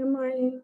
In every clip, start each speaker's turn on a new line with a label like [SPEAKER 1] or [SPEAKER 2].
[SPEAKER 1] Good morning.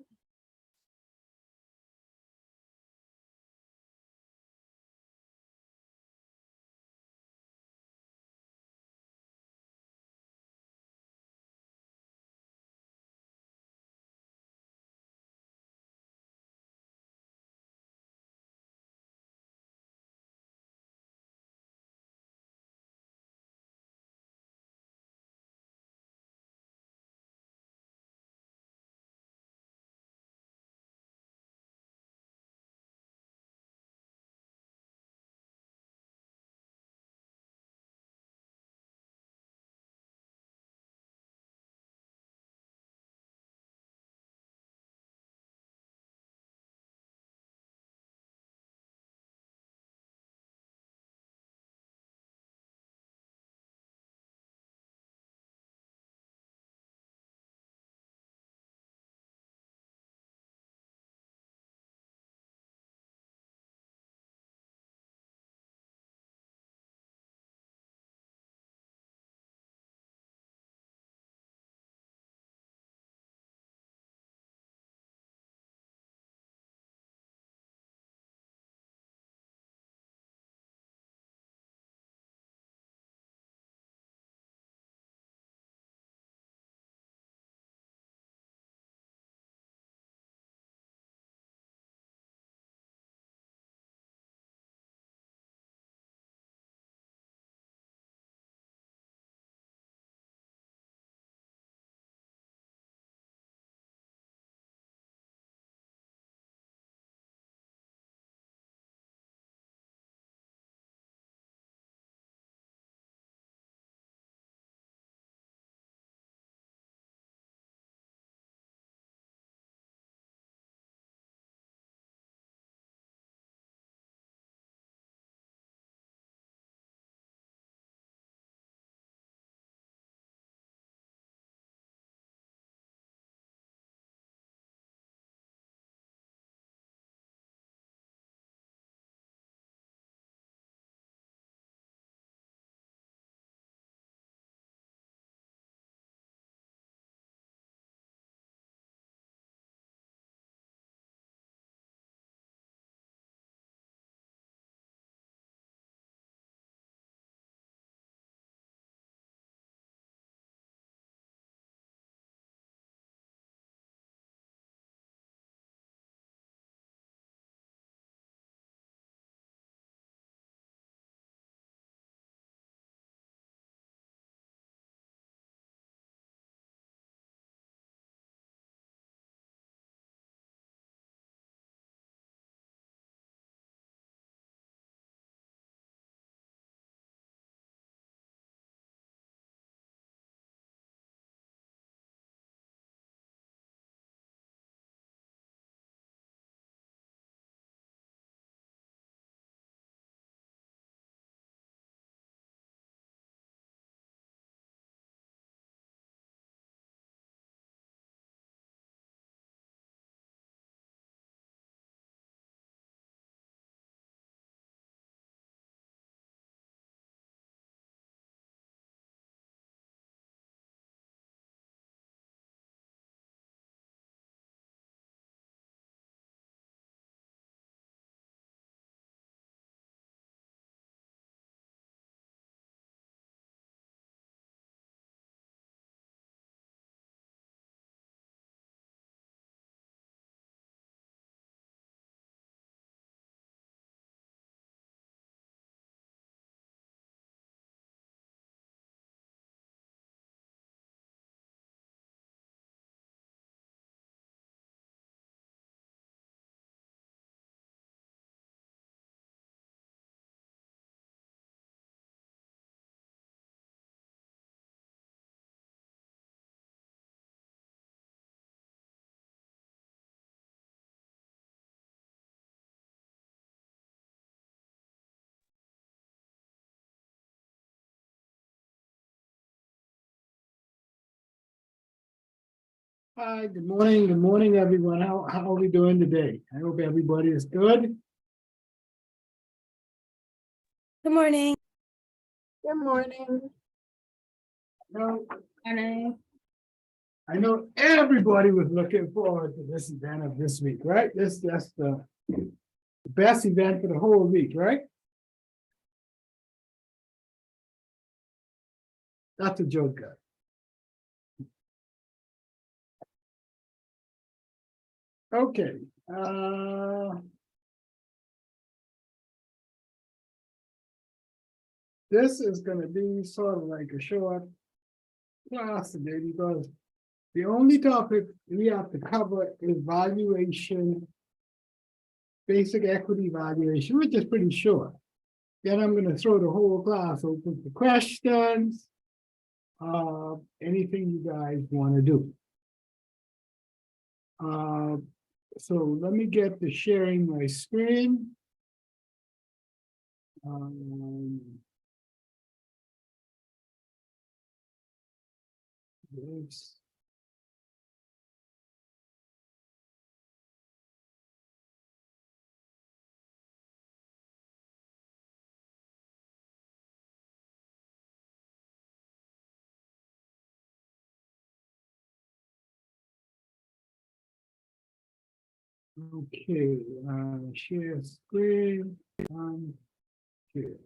[SPEAKER 2] Hi, good morning. Good morning, everyone. How are we doing today? I hope everybody is good.
[SPEAKER 1] Good morning.
[SPEAKER 3] Good morning.
[SPEAKER 2] No,
[SPEAKER 1] Morning.
[SPEAKER 2] I know everybody was looking forward to this event of this week, right? That's the best event for the whole week, right? That's a joke, guy. Okay. This is gonna be sort of like a short class today because the only topic we have to cover is valuation, basic equity valuation, which is pretty short. Then I'm gonna throw the whole class open for questions. Anything you guys want to do. So let me get to sharing my screen. Yes. Okay, share screen. Share.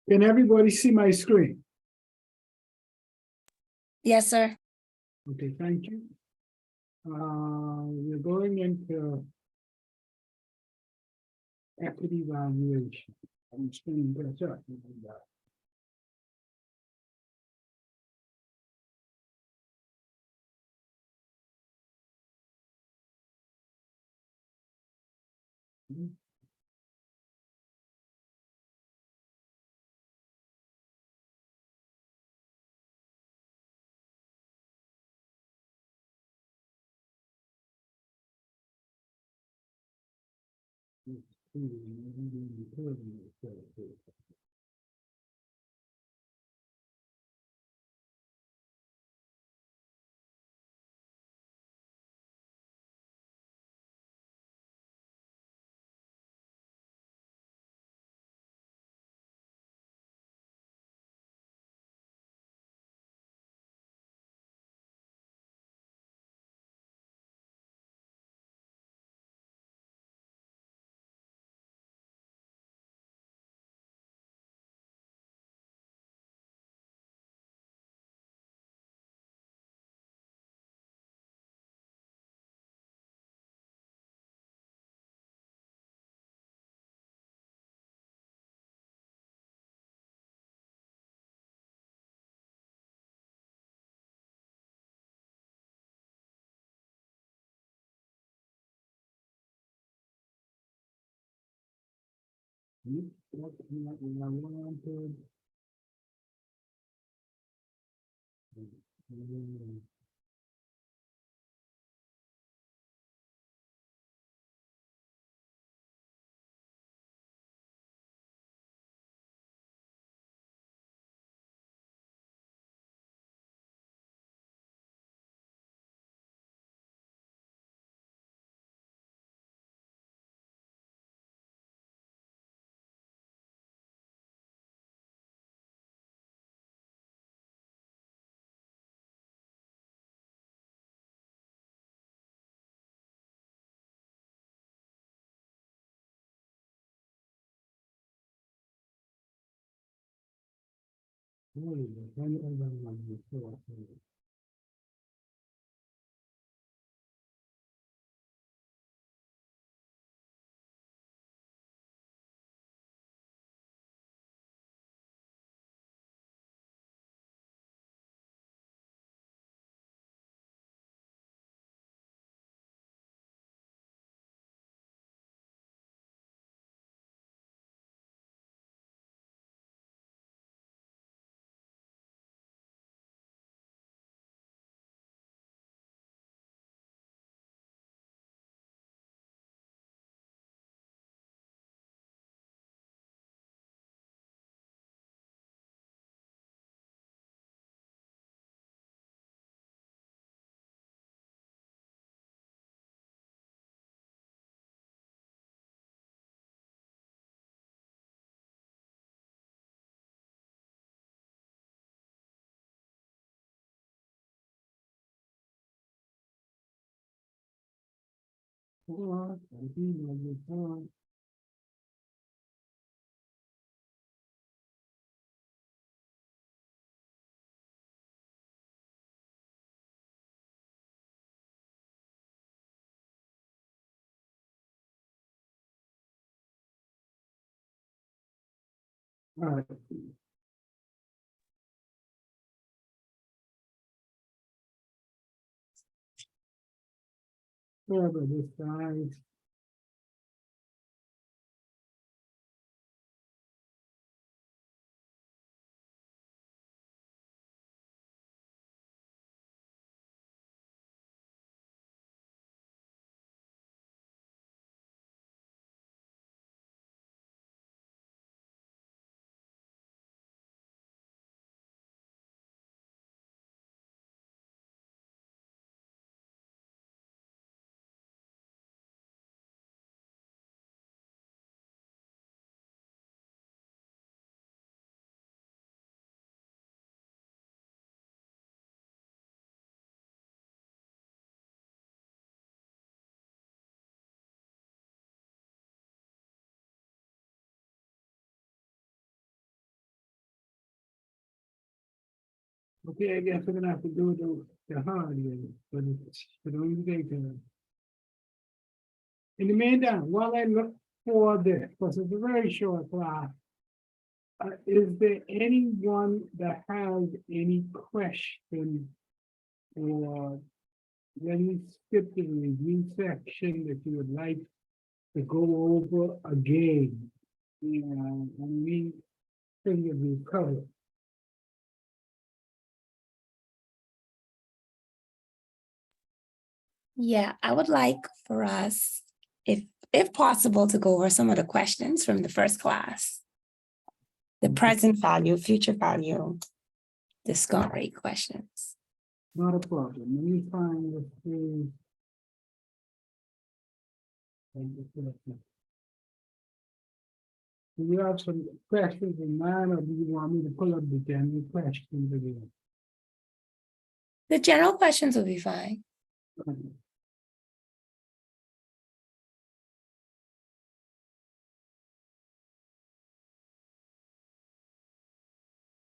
[SPEAKER 2] Can everybody see my screen?
[SPEAKER 1] Yes, sir.
[SPEAKER 2] Okay, thank you. We're going into equity valuation. I'm just going to get up. 4, 19 - 4. All right. Whatever this size. Okay, I guess we're gonna have to do the hard way, but it's only take time. In the meantime, while I look for this, because it's a very short class, is there anyone that has any question or any skip the review section that you would like to go over again? And we think that we covered.
[SPEAKER 1] Yeah, I would like for us, if possible, to go over some of the questions from the first class. The present value, future value, discount rate questions.
[SPEAKER 2] Not a problem. Let me find the three. Do you have some questions in mind, or do you want me to pull up the general questions again?
[SPEAKER 1] The general questions will be fine.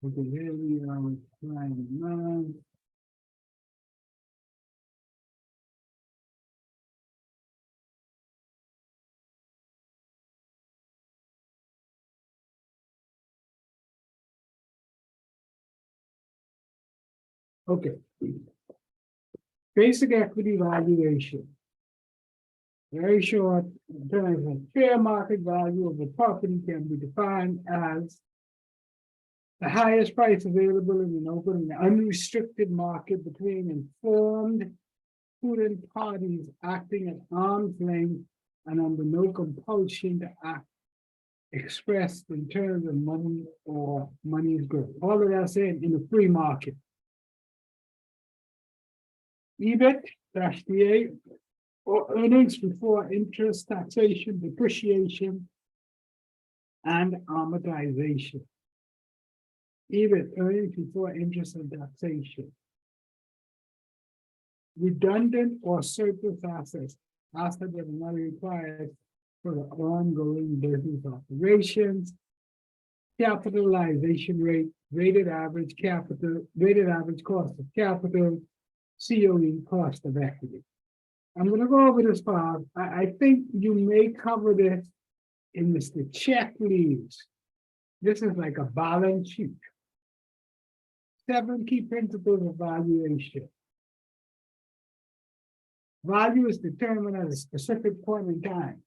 [SPEAKER 2] Okay, here we are with line 9. Okay. Basic equity valuation. Very short, in terms of fair market value of a property can be defined as the highest price available in an open and unrestricted market between informed prudent parties acting at arm's length and under no compulsion to act expressed in terms of money or money's good. All of that said in a free market. EBIT-DA or earnings before interest, taxation, depreciation, and amortization. EBIT, earnings before interest and taxation. Redundant or surplus assets that are not required for the ongoing business operations. Capitalization rate, weighted average cost of capital, COE, cost of equity. I'm going to go over this part. I think you may cover this in Mr. Checklist. This is like a balance sheet. 7 key principles of valuation. Value is determined at a specific point in time.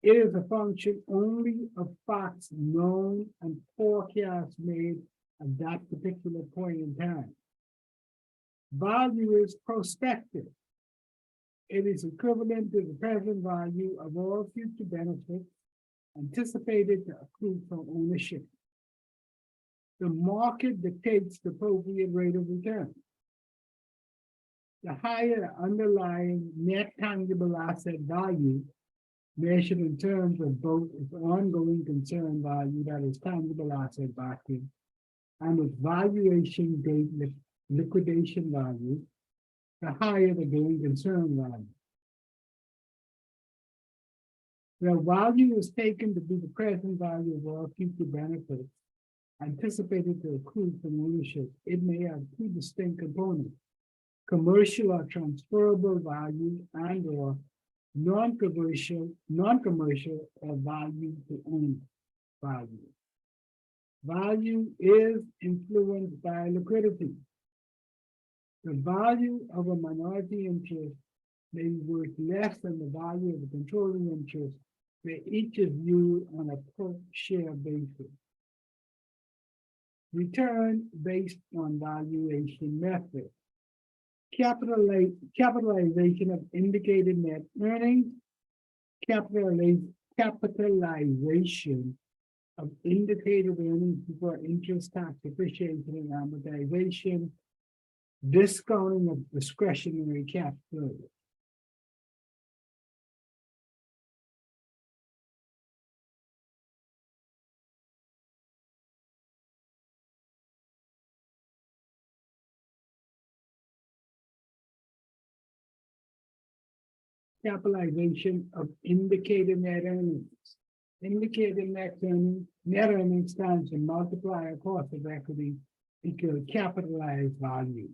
[SPEAKER 2] It is a function only of facts known and forecasts made at that particular point in time. Value is prospective. It is equivalent to the present value of all future benefits anticipated to accrue from ownership. The market dictates the appropriate rate of return. The higher the underlying net tangible asset value, measured in terms of both its ongoing concern value, that is tangible asset backing, and its valuation date liquidation value, the higher the going concern value. The value is taken to be the present value of all future benefits anticipated to accrue from ownership. It may have two distinct components: commercial or transferable value and or non-commercial or value to own value. Value is influenced by liquidity. The value of a minority interest may be worth less than the value of the controlling interest, where each is viewed on a per share basis. Return based on valuation method. Capitalization of indicated net earnings. Capitalization of indicated earnings before interest, tax, depreciation, and amortization. Discounting of discretionary capital. Capitalization of indicated net earnings. Indicated net earnings times the multiplier cost of equity equal capitalized value.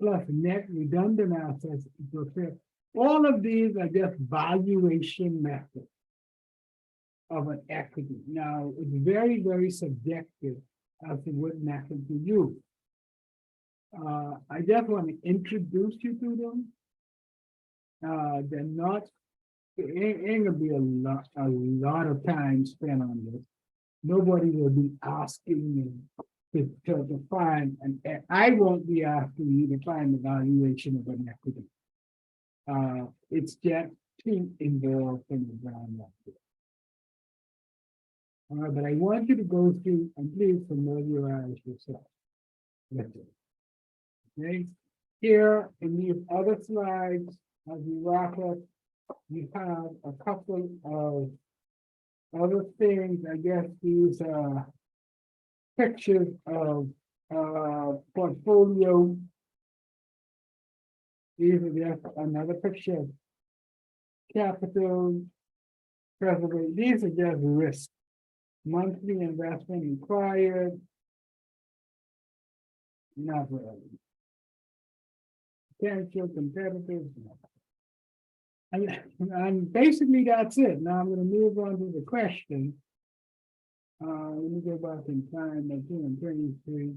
[SPEAKER 2] Plus net redundant assets equal fair. All of these are just valuation methods of an equity. Now, it's very, very subjective as to what method to use. I just want to introduce you to them. They're not, it ain't gonna be a lot of time spent on this. Nobody will be asking me to find, and I won't be asking you to find the valuation of an equity. It's just too involved in the ground. But I want you to go through and please familiarize yourself with it. Okay, here in these other slides, as we wrap up, we have a couple of other things. I guess these pictures of portfolio. These are just another picture of capital preservation. These are just risk. Monthly investment required. Not really. Potential competitors. And basically that's it. Now I'm going to move on to the question. Let me go back in time. 1923.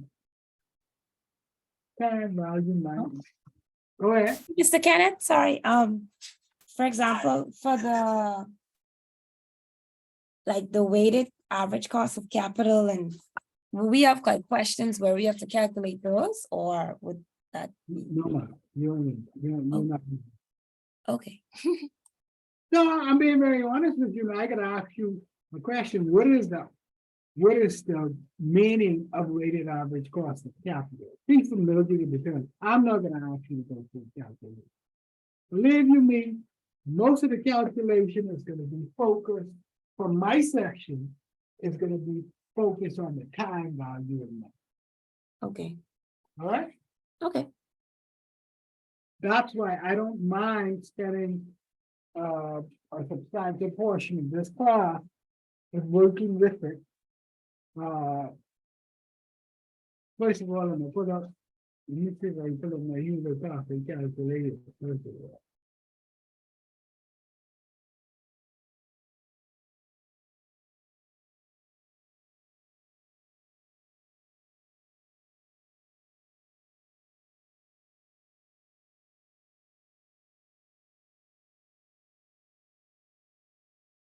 [SPEAKER 2] Time value minus. Go ahead.
[SPEAKER 1] Mr. Kenneth, sorry. For example, for the weighted average cost of capital, and will we have like questions where we have to calculate those, or would that be?
[SPEAKER 2] No, you're not.
[SPEAKER 1] Okay.
[SPEAKER 2] No, I'm being very honest with you. I gotta ask you a question. What is the meaning of weighted average cost of capital? Be familiar with the term. I'm not gonna ask you to go through the calculation. Believe you me, most of the calculation is gonna be focused from my section, is gonna be focused on the time value of money.
[SPEAKER 1] Okay.
[SPEAKER 2] All right?
[SPEAKER 1] Okay.
[SPEAKER 2] That's why I don't mind spending a substantial portion of this class is working with it. First of all, I'm gonna put up, let me see if I can put up my user graph and calculate it first of all.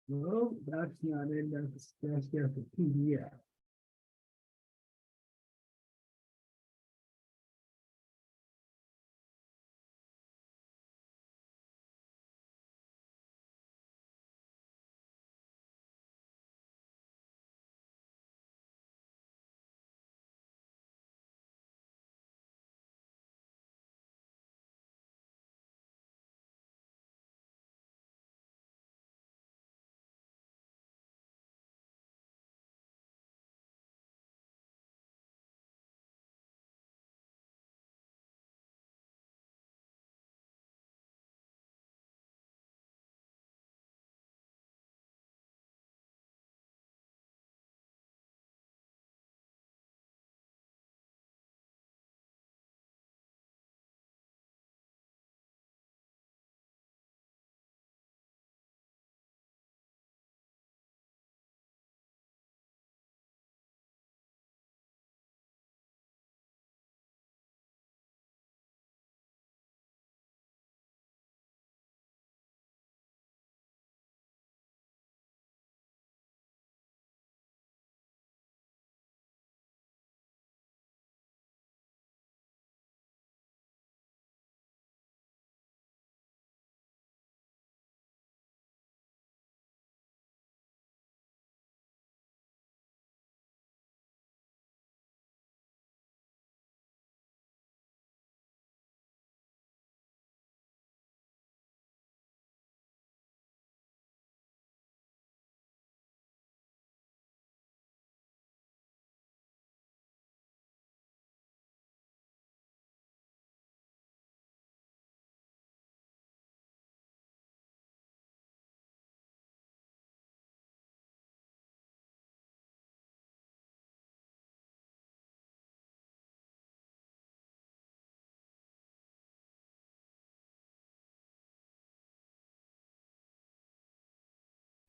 [SPEAKER 2] No, that's not it, that's just a PDF.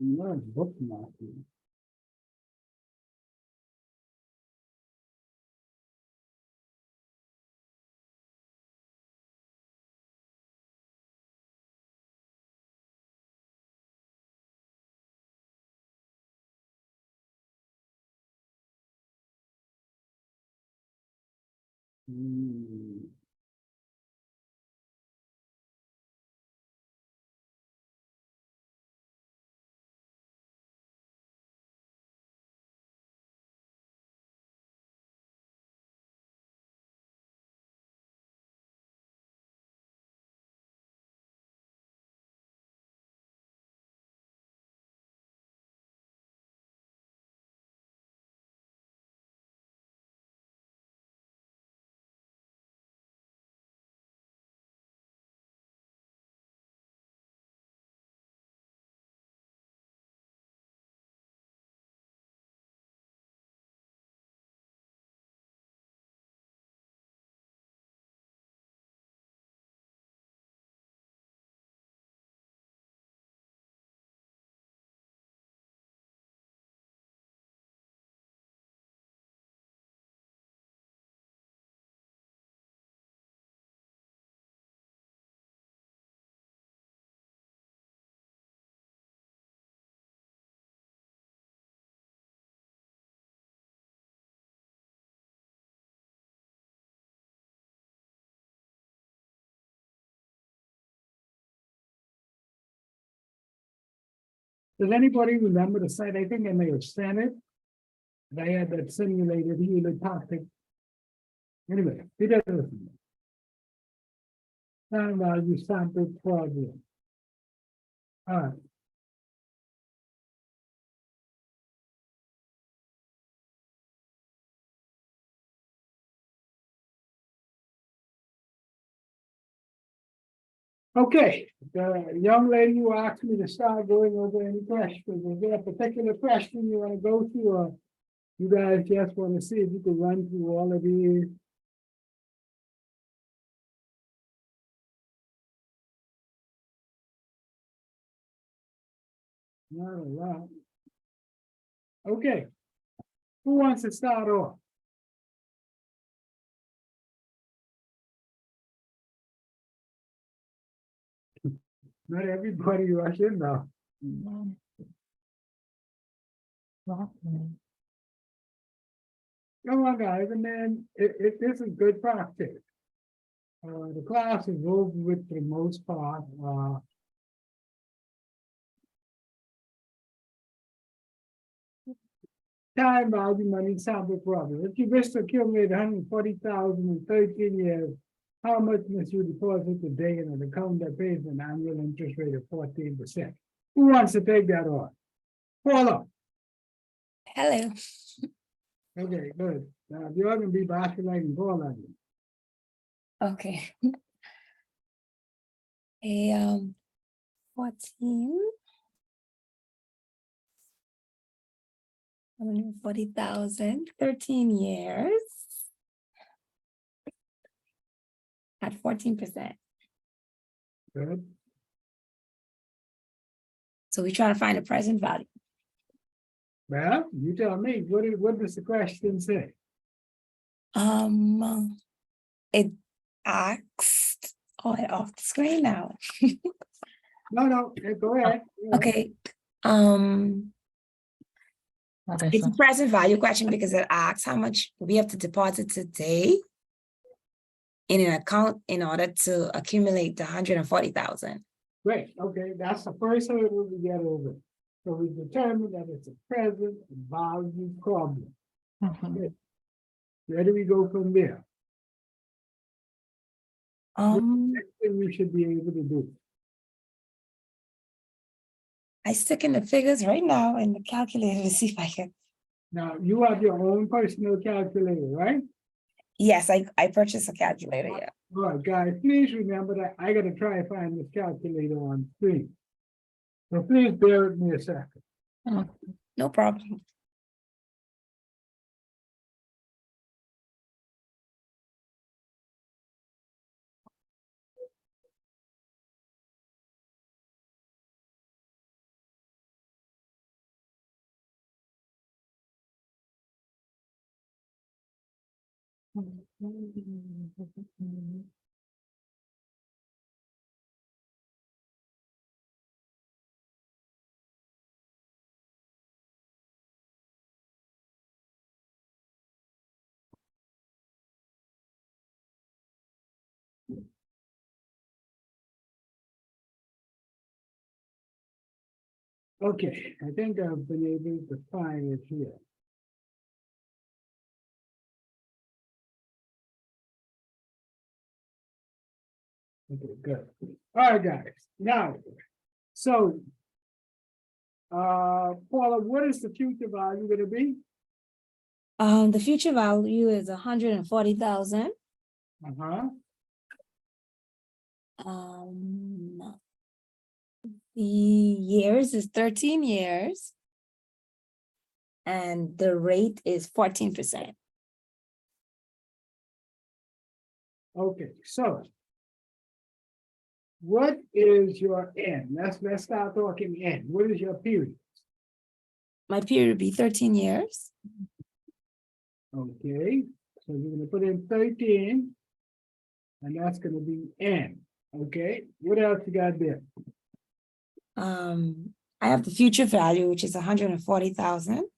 [SPEAKER 2] Not bookmarking. Hmm. Does anybody remember the site? I think I may have sent it. And I had that simulated heliotoxic. Anyway, it doesn't. Time value sample problem. All right. Okay, the young lady who asked me to start going over any questions, is there a particular question you want to go through, or you guys just want to see if you can run through all of these? Not a lot. Okay, who wants to start off? Not everybody rush in now. Come on, guys, and then this is good practice. The class is over with for the most part. Time value money sample problem. If you wish to accumulate 140,000 in 13 years, how much must you deposit today in an account that pays an annual interest rate of 14%? Who wants to take that on? Paula.
[SPEAKER 1] Hello.
[SPEAKER 2] Okay, good. Now, you're going to be basking Paula.
[SPEAKER 1] Okay. A 14. 140,000, 13 years at 14%.
[SPEAKER 2] Good.
[SPEAKER 1] So we try to find a present value.
[SPEAKER 2] Well, you tell me, what does the question say?
[SPEAKER 1] It asked, oh, it's off the screen now.
[SPEAKER 2] No, go ahead.
[SPEAKER 1] Okay. It's a present value question because it asks how much we have to deposit today in an account in order to accumulate the 140,000.
[SPEAKER 2] Great, okay, that's the first hurdle we get over. So we determined that it's a present value problem. Okay. Where do we go from there? Next thing we should be able to do.
[SPEAKER 1] I stick in the figures right now in the calculator to see if I can.
[SPEAKER 2] Now, you have your own personal calculator, right?
[SPEAKER 1] Yes, I purchased a calculator, yeah.
[SPEAKER 2] All right, guys, please remember that I gotta try to find this calculator on screen. So please bear with me a second.
[SPEAKER 1] No problem.
[SPEAKER 2] Okay, I think I've been able to find it here. Okay, good. All right, guys, now, so. Paula, what is the future value gonna be?
[SPEAKER 1] The future value is 140,000.
[SPEAKER 2] Uh-huh,
[SPEAKER 1] The years is 13 years. And the rate is 14%.
[SPEAKER 2] okay, so. What is your N? Let's start talking N. What is your period?
[SPEAKER 1] My period would be 13 years.
[SPEAKER 2] Okay, so you're gonna put in 13. And that's gonna be N, okay? What else you got there?
[SPEAKER 1] I have the future value, which is 140,000.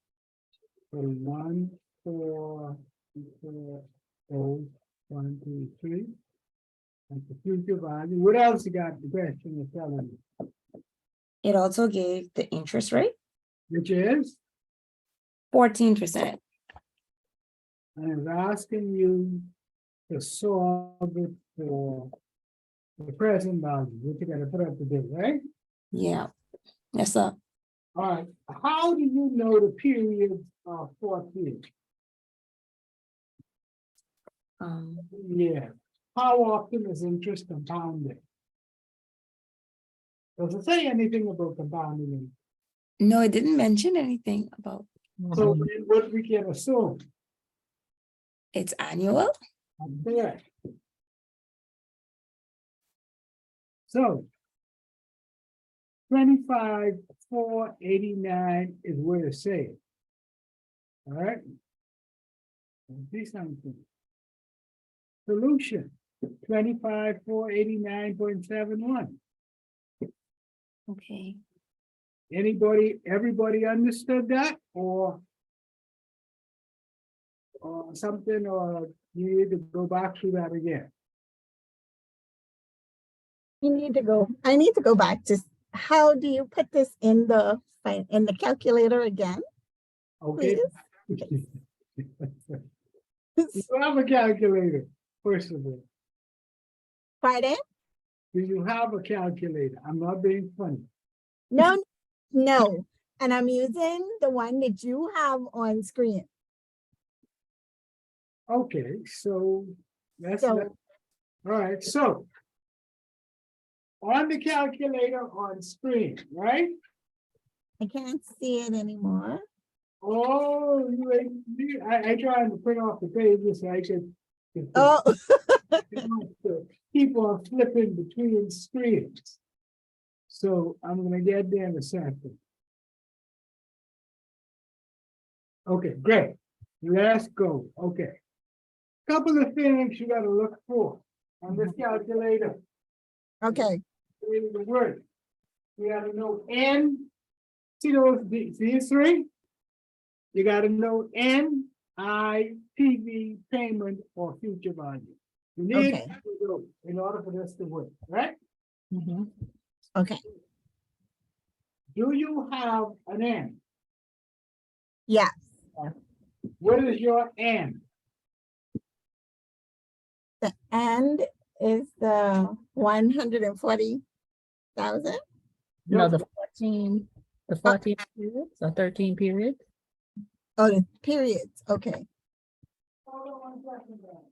[SPEAKER 2] So 1, 4, 4, 0, 1, 2, 3. That's the future value. What else you got? The question is telling me,
[SPEAKER 1] It also gave the interest rate,
[SPEAKER 2] which is,
[SPEAKER 1] 14%.
[SPEAKER 2] and it's asking you to solve it for the present value, which you gotta put up to date, right?
[SPEAKER 1] Yeah. Yes, sir.
[SPEAKER 2] All right, how do you know the periods are 14? Yeah, how often is interest compounded? Does it say anything about compounding?
[SPEAKER 1] No, it didn't mention anything about
[SPEAKER 2] So then what we can assume,
[SPEAKER 1] it's annual.
[SPEAKER 2] correct. So 25,489 is where to say it. All right. See something. Solution 25,489.71.
[SPEAKER 1] Okay.
[SPEAKER 2] Everybody understood that, or something, or you need to go back through that again?
[SPEAKER 3] I need to go back to, how do you put this in the calculator again?
[SPEAKER 2] Okay.
[SPEAKER 3] Please.
[SPEAKER 2] You have a calculator, first of all.
[SPEAKER 3] Pardon?
[SPEAKER 2] Do you have a calculator? I'm not being funny.
[SPEAKER 3] No, no. And I'm using the one that you have on screen.
[SPEAKER 2] Okay, so that's
[SPEAKER 3] So-
[SPEAKER 2] that. All right, so on the calculator on screen, right?
[SPEAKER 3] I can't see it anymore.
[SPEAKER 2] Oh, I tried to print off the pages so I could
[SPEAKER 3] Oh,
[SPEAKER 2] keep on flipping between screens. So I'm gonna get there in a second. Okay, great. Let's go. Okay. Couple of things you gotta look for on this calculator.
[SPEAKER 3] okay.
[SPEAKER 2] Read the word. You gotta know N. See these three? You gotta know N, I, PV, payment, or future value. You need
[SPEAKER 3] Okay.
[SPEAKER 2] those in order for this to work, right?
[SPEAKER 3] Okay.
[SPEAKER 2] Do you have an N?
[SPEAKER 3] Yeah.
[SPEAKER 2] What is your N?
[SPEAKER 3] The end is the 140,000.
[SPEAKER 4] No, the 14 periods or 13 periods.
[SPEAKER 3] Oh, the periods. Okay.
[SPEAKER 2] Hold on 1 second there.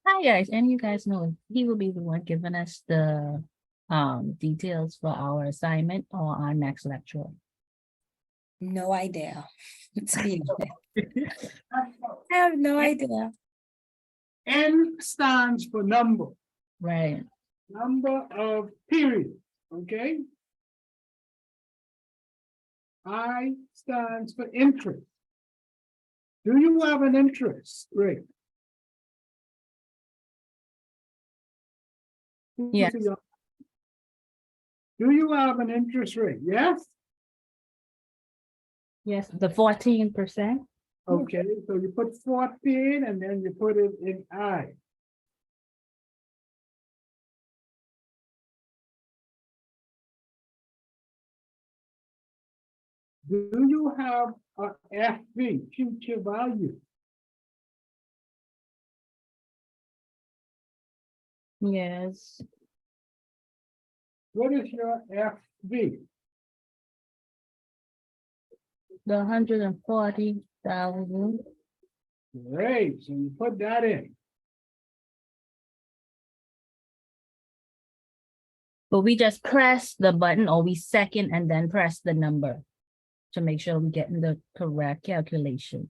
[SPEAKER 4] Hi guys, and you guys know he will be the one giving us the details for our assignment or our next lecture?
[SPEAKER 1] No idea. To be honest. I have no idea.
[SPEAKER 2] N stands for number,
[SPEAKER 4] Right.
[SPEAKER 2] number of periods, okay? I stands for interest. Do you have an interest rate?
[SPEAKER 4] Yes.
[SPEAKER 2] Do you have an interest rate? Yes?
[SPEAKER 4] Yes, the 14%.
[SPEAKER 2] Okay, so you put 14 and then you put it in I. Do you have a FV, future value?
[SPEAKER 4] Yes.
[SPEAKER 2] What is your FV?
[SPEAKER 4] The 140,000.
[SPEAKER 2] Great, so you put that in.
[SPEAKER 4] But we just press the button or we second and then press the number to make sure we get in the correct calculation.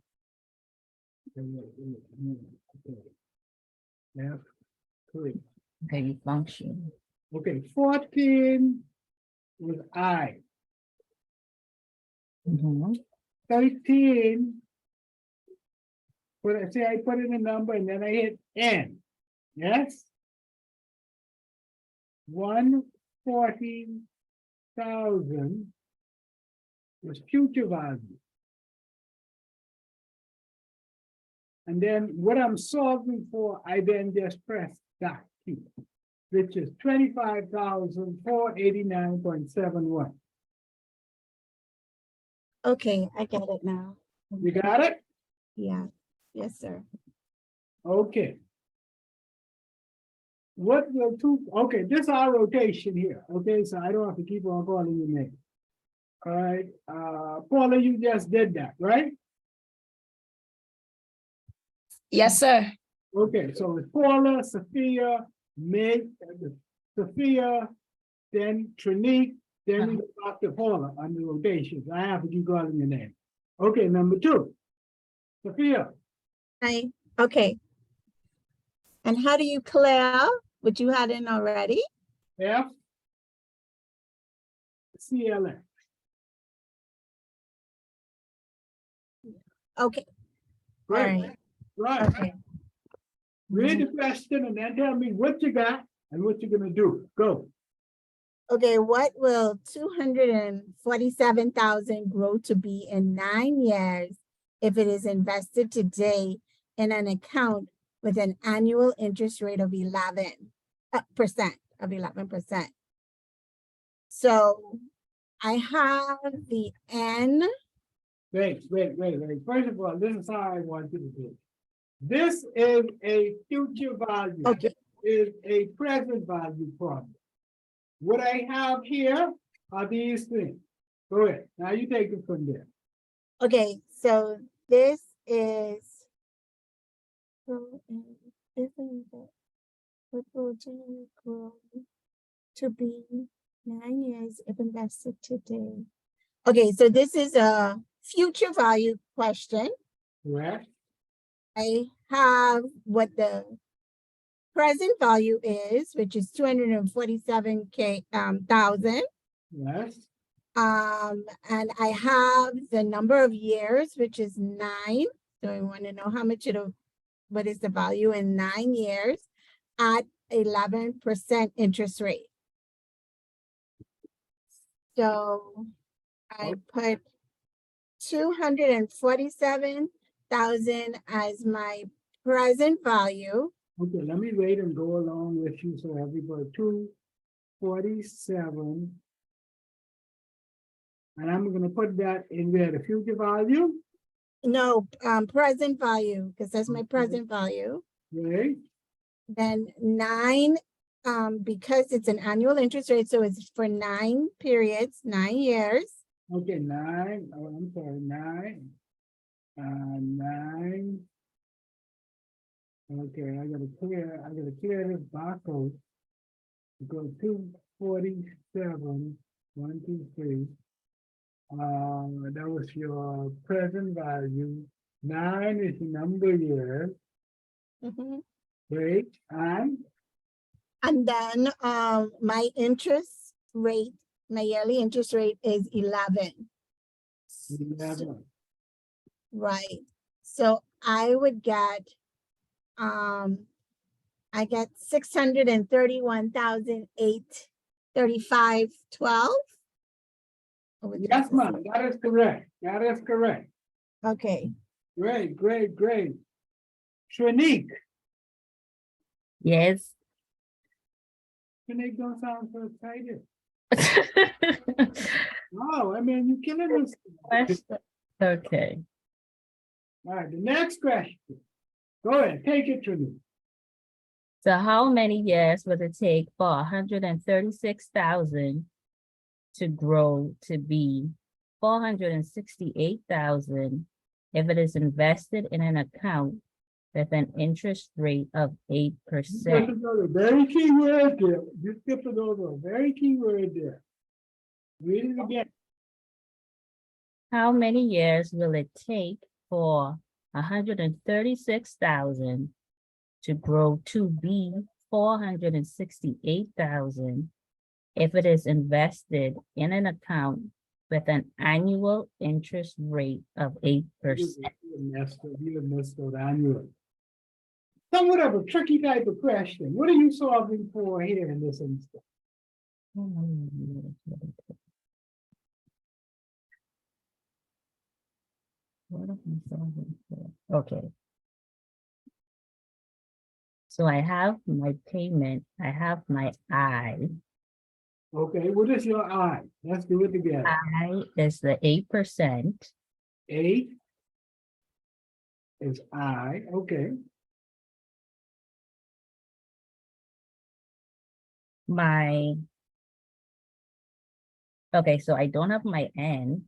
[SPEAKER 2] F3.
[SPEAKER 4] Okay, function.
[SPEAKER 2] Okay, 14 was I.
[SPEAKER 4] Mhm.
[SPEAKER 2] 13. But I say I put in a number and then I hit N. Yes? 140,000 was future value. And then what I'm solving for, I then just press that key, which is 25,489.71.
[SPEAKER 3] Okay, I get it now.
[SPEAKER 2] You got it?
[SPEAKER 3] Yeah, yes, sir.
[SPEAKER 2] Okay. What will two, okay, this is our rotation here, okay, so I don't have to keep on calling your name. All right, Paula, you just did that, right?
[SPEAKER 1] Yes, sir.
[SPEAKER 2] Okay, so it's Paula, Sophia, Meg, Sophia, then Trinique, then we go back to Paula on the rotations. I have to keep calling your name. Okay, number 2. Sophia,
[SPEAKER 3] Okay. And how do you clear what you had in already?
[SPEAKER 2] F, CLF.
[SPEAKER 3] Okay, all
[SPEAKER 2] Great,
[SPEAKER 3] right,
[SPEAKER 2] right.
[SPEAKER 3] okay.
[SPEAKER 2] Read the question and then tell me what you got and what you're gonna do. Go.
[SPEAKER 3] Okay, what will 247,000 grow to be in 9 years if it is invested today in an account with an annual interest rate of 11%? So I have the N.
[SPEAKER 2] Wait. First of all, this is how I want you to do it. This is a future value.
[SPEAKER 3] Okay.
[SPEAKER 2] This is a present value problem. What I have here are these things. Go ahead. Now you take it from there.
[SPEAKER 3] Okay, so this is what will generally grow to be 9 years if invested today. Okay, so this is a future value question.
[SPEAKER 2] Correct?
[SPEAKER 3] I have what the present value is, which is 247,000.
[SPEAKER 2] Yes.
[SPEAKER 3] And I have the number of years, which is 9. So I want to know how much what is the value in 9 years at 11% interest rate. So I put 247,000 as my present value.
[SPEAKER 2] Okay, let me wait and go along with you. So everybody 247. And I'm gonna put that in there, the future value.
[SPEAKER 3] No, present value, because that's my present value.
[SPEAKER 2] Right?
[SPEAKER 3] Then 9, because it's an annual interest rate, so it's for 9 periods, 9 years.
[SPEAKER 2] Okay, 9. Oh, I'm sorry, 9. 9. Okay, I gotta clear this barcode. Go to 47, 1, 2, 3. That was your present value. 9 is the number year,
[SPEAKER 3] Mhm.
[SPEAKER 2] right?
[SPEAKER 3] And then, my interest rate, my yearly interest rate is 11.
[SPEAKER 2] 11.
[SPEAKER 3] Right, so I would get, I get 631,835.12.
[SPEAKER 2] Yes, ma'am, that is correct. That is correct.
[SPEAKER 3] Okay,
[SPEAKER 2] Great, great, great. Shanique,
[SPEAKER 4] Yes.
[SPEAKER 2] Shanique don't sound so excited. Wow, I mean, you're killing us.
[SPEAKER 4] Question. Okay.
[SPEAKER 2] All right, the next question. Go ahead, take it, Shanique.
[SPEAKER 4] So how many years would it take for 136,000 to grow to be 468,000 if it is invested in an account with an interest rate of 8%?
[SPEAKER 2] Skipping over a very key word there. You skipped over a very key word there. Read it again.
[SPEAKER 4] How many years will it take for 136,000 to grow to be 468,000 if it is invested in an account with an annual interest rate of 8%?
[SPEAKER 2] You messed it annually. Somewhat of a tricky type of question. What are you solving for here in this instance?
[SPEAKER 4] What am I solving for? Okay. So I have my payment, I have my I.
[SPEAKER 2] Okay, what is your I? Let's do it together.
[SPEAKER 4] I is the 8%.
[SPEAKER 2] 8 is I, okay.
[SPEAKER 4] My, okay, so I don't have my N.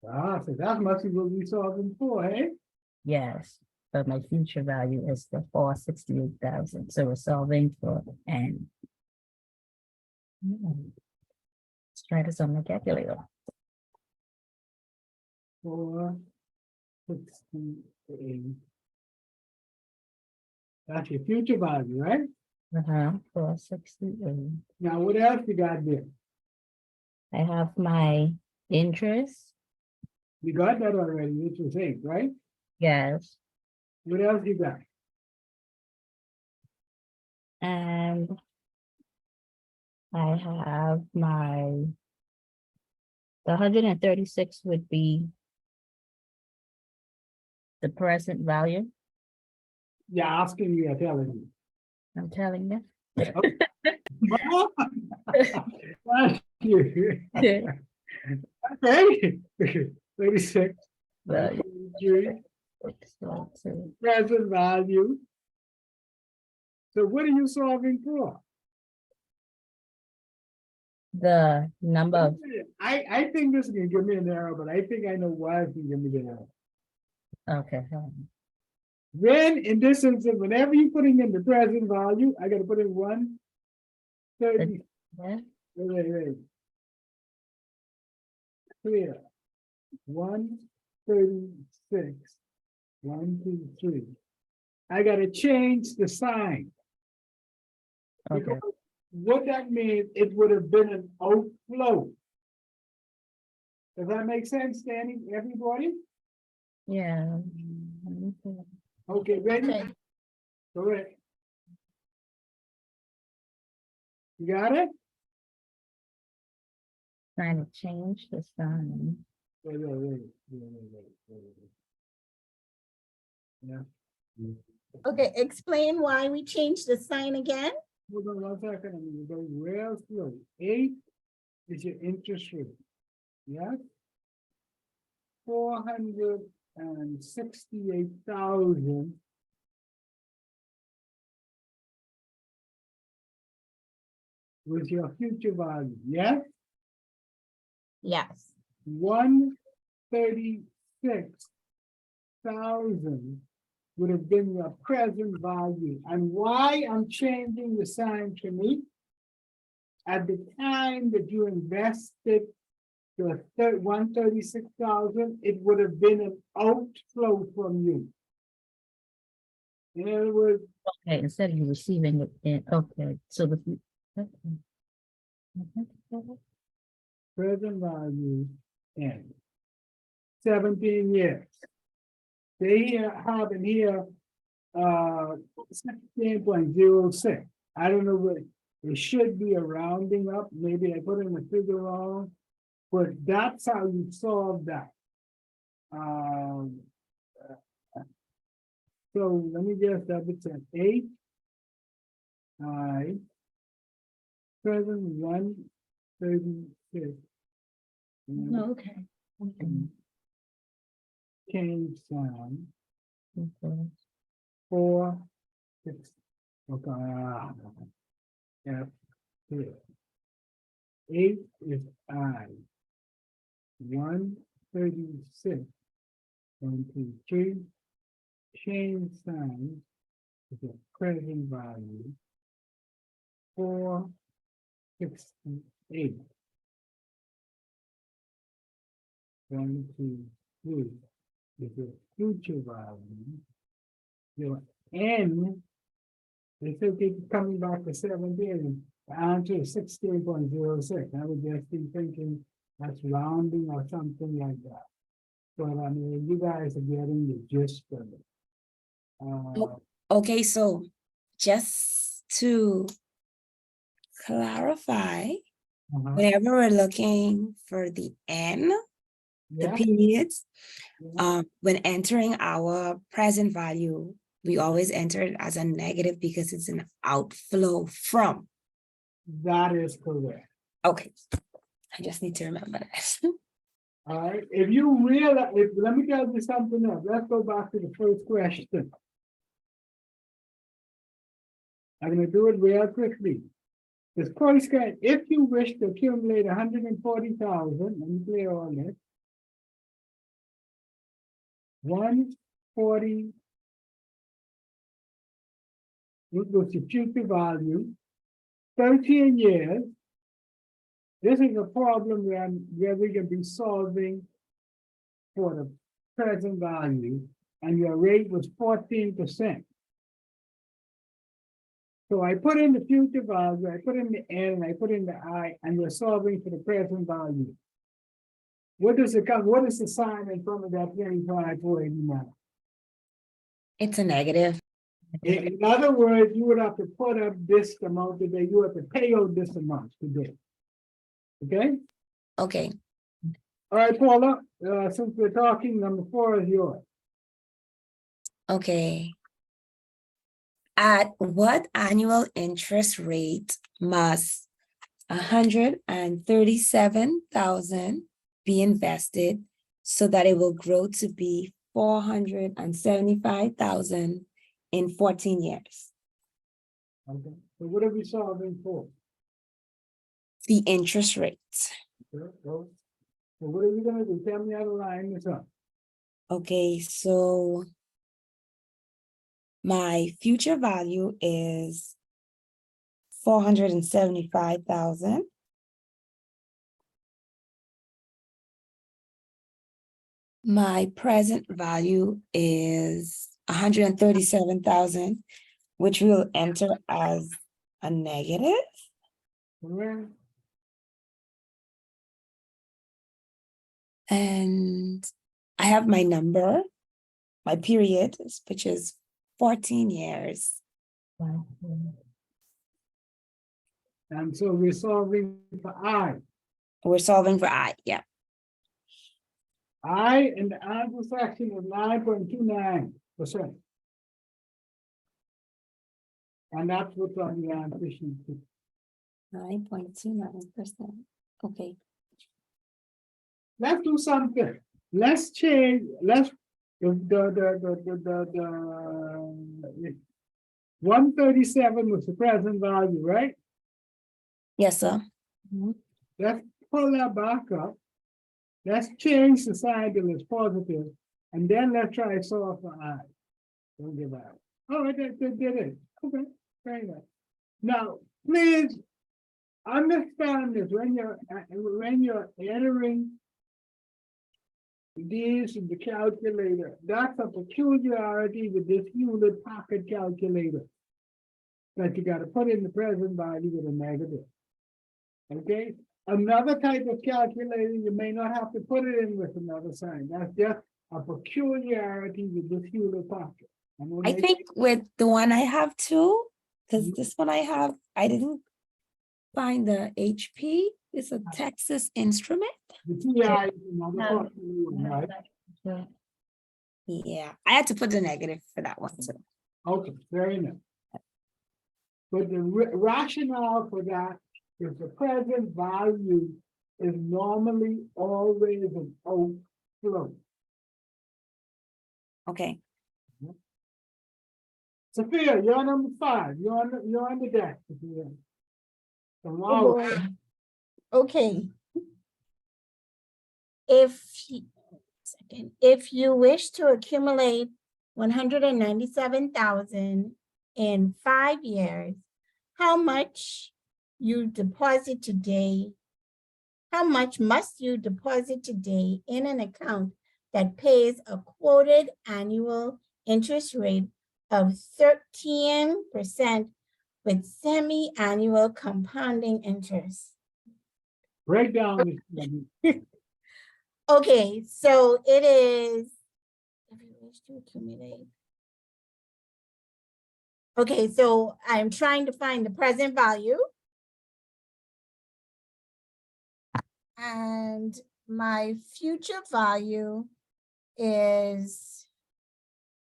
[SPEAKER 2] Ah, so that must be what we're solving for, hey?
[SPEAKER 4] Yes, but my future value is the 468,000. So we're solving for N. Let's try this on my calculator.
[SPEAKER 2] 468. That's your future value, right?
[SPEAKER 4] 468.
[SPEAKER 2] Now, what else you got there?
[SPEAKER 4] I have my interest.
[SPEAKER 2] You got that already, which was 8, right?
[SPEAKER 4] Yes.
[SPEAKER 2] What else you got?
[SPEAKER 4] And I have my, the 136 would be the present value.
[SPEAKER 2] Yeah, asking you, I'm telling you.
[SPEAKER 4] I'm telling you.
[SPEAKER 2] Thank you.
[SPEAKER 4] Yeah.
[SPEAKER 2] Okay. 36.
[SPEAKER 4] Value.
[SPEAKER 2] 33, present value. So what are you solving for?
[SPEAKER 4] The number of,
[SPEAKER 2] I think this is gonna give me an error, but I think I know why it's gonna give me an error.
[SPEAKER 4] okay.
[SPEAKER 2] Then in this instance, whenever you're putting in the present value, I gotta put in 130.
[SPEAKER 4] Yeah.
[SPEAKER 2] Wait. Clear. 136. 1, 2, 3. I gotta change the sign.
[SPEAKER 4] Okay.
[SPEAKER 2] Because what that means, it would have been an outflow. Does that make sense, Danny? Everybody?
[SPEAKER 4] Yeah.
[SPEAKER 2] Okay, ready?
[SPEAKER 3] okay,
[SPEAKER 2] Go ahead. You got it?
[SPEAKER 4] Trying to change the sign.
[SPEAKER 2] Wait. Yeah.
[SPEAKER 3] okay, explain why we changed the sign again?
[SPEAKER 2] Hold on 1 second, I'm gonna go real slow. 8 is your interest rate. Yes? 468,000. Was your future value, yes?
[SPEAKER 3] Yes.
[SPEAKER 2] 136,000 would have been your present value. And why I'm changing the sign to me? at the time that you invested the 136,000, it would have been an outflow from you. In other words,
[SPEAKER 4] Okay, instead of you receiving it in, okay, so the. Okay.
[SPEAKER 2] present value in 17 years. They here have in here 16.06. I don't know what it should be a rounding up. Maybe I put in the figure wrong, but that's how you solve that. So let me just double check. 8 I present 136.
[SPEAKER 4] Okay.
[SPEAKER 2] Change sign
[SPEAKER 4] Okay.
[SPEAKER 2] 4 6. Okay. F here. 8 is I. 136. 1, 2, 3. Change sign is a present value. 4 68. 1, 2, 3 is a future value. Your N, they still keep coming back to 17. The answer is 16.06. I would just be thinking that's rounding or something like that. But I mean, you guys are getting the gist of it.
[SPEAKER 1] Okay, so just to clarify, whenever we're looking for the N, the
[SPEAKER 2] Yeah,
[SPEAKER 1] periods,
[SPEAKER 2] yeah,
[SPEAKER 1] when entering our present value, we always enter it as a negative because it's an outflow from.
[SPEAKER 2] that is correct.
[SPEAKER 1] Okay, I just need to remember that.
[SPEAKER 2] All right, if you realize, let me tell you something else. Let's go back to the first question. I'm gonna do it real quickly. This price guide, if you wish to accumulate 140,000, let me clear on this. 140 equals the future value, 13 years. This is a problem where we can be solving for the present value, and your rate was 14%. So I put in the future value, I put in the N, I put in the I, and we're solving for the present value. What does it come? What is the sign in front of that 25,489?
[SPEAKER 1] It's a negative.
[SPEAKER 2] In other words, you would have to put up this amount today. You have to pay out this amount today. Okay?
[SPEAKER 1] Okay,
[SPEAKER 2] All right, Paula, since we're talking, number 4 is yours.
[SPEAKER 1] okay. At what annual interest rate must 137,000 be invested so that it will grow to be 475,000 in 14 years?
[SPEAKER 2] Okay, so what are we solving for?
[SPEAKER 1] The interest rate.
[SPEAKER 2] So what are we gonna do? Tell me how to line this up.
[SPEAKER 1] Okay, so my future value is 475,000. My present value is 137,000, which we'll enter as a negative.
[SPEAKER 2] Well,
[SPEAKER 1] And I have my number, my period, which is 14 years.
[SPEAKER 2] and so we're solving for I.
[SPEAKER 1] We're solving for I, yeah.
[SPEAKER 2] I in the answer section is 9.29%. And that's what's on the answer sheet.
[SPEAKER 1] 9.29%. Okay,
[SPEAKER 2] Let's do something. Let's change, let's, the 137 was the present value, right?
[SPEAKER 1] yes, sir.
[SPEAKER 2] Let's pull that back up. Let's change the sign till it's positive, and then let's try to solve for I. Don't give out. Oh, that did it. Okay, very nice. Now, please, understand this, when you're entering these in the calculator, that's a peculiarity with this Hewlett Packard calculator. That you gotta put in the present value with a negative. Okay, another type of calculator, you may not have to put it in with another sign, that's just a peculiarity with this Hewlett Packard.
[SPEAKER 1] I think with the one I have too, because this one I have, I didn't find the HP. It's a Texas Instrument.
[SPEAKER 2] The TI is another
[SPEAKER 4] No.
[SPEAKER 2] possibility, right?
[SPEAKER 1] Yeah, I had to put the negative for that one too.
[SPEAKER 2] Okay, fair enough. But the rationale for that is the present value is normally always an outflow.
[SPEAKER 1] Okay,
[SPEAKER 2] Sophia, you're number 5. You're on the deck, Sophia.
[SPEAKER 3] Oh,
[SPEAKER 2] Wow,
[SPEAKER 3] boy. Okay. If you wish to accumulate 197,000 in 5 years, how much you deposit today? How much must you deposit today in an account that pays a quoted annual interest rate of 13% with semi-annual compounding interest?
[SPEAKER 2] break down this.
[SPEAKER 3] Okay, so it is, if you wish to accumulate. Okay, so I'm trying to find the present value. And my future value is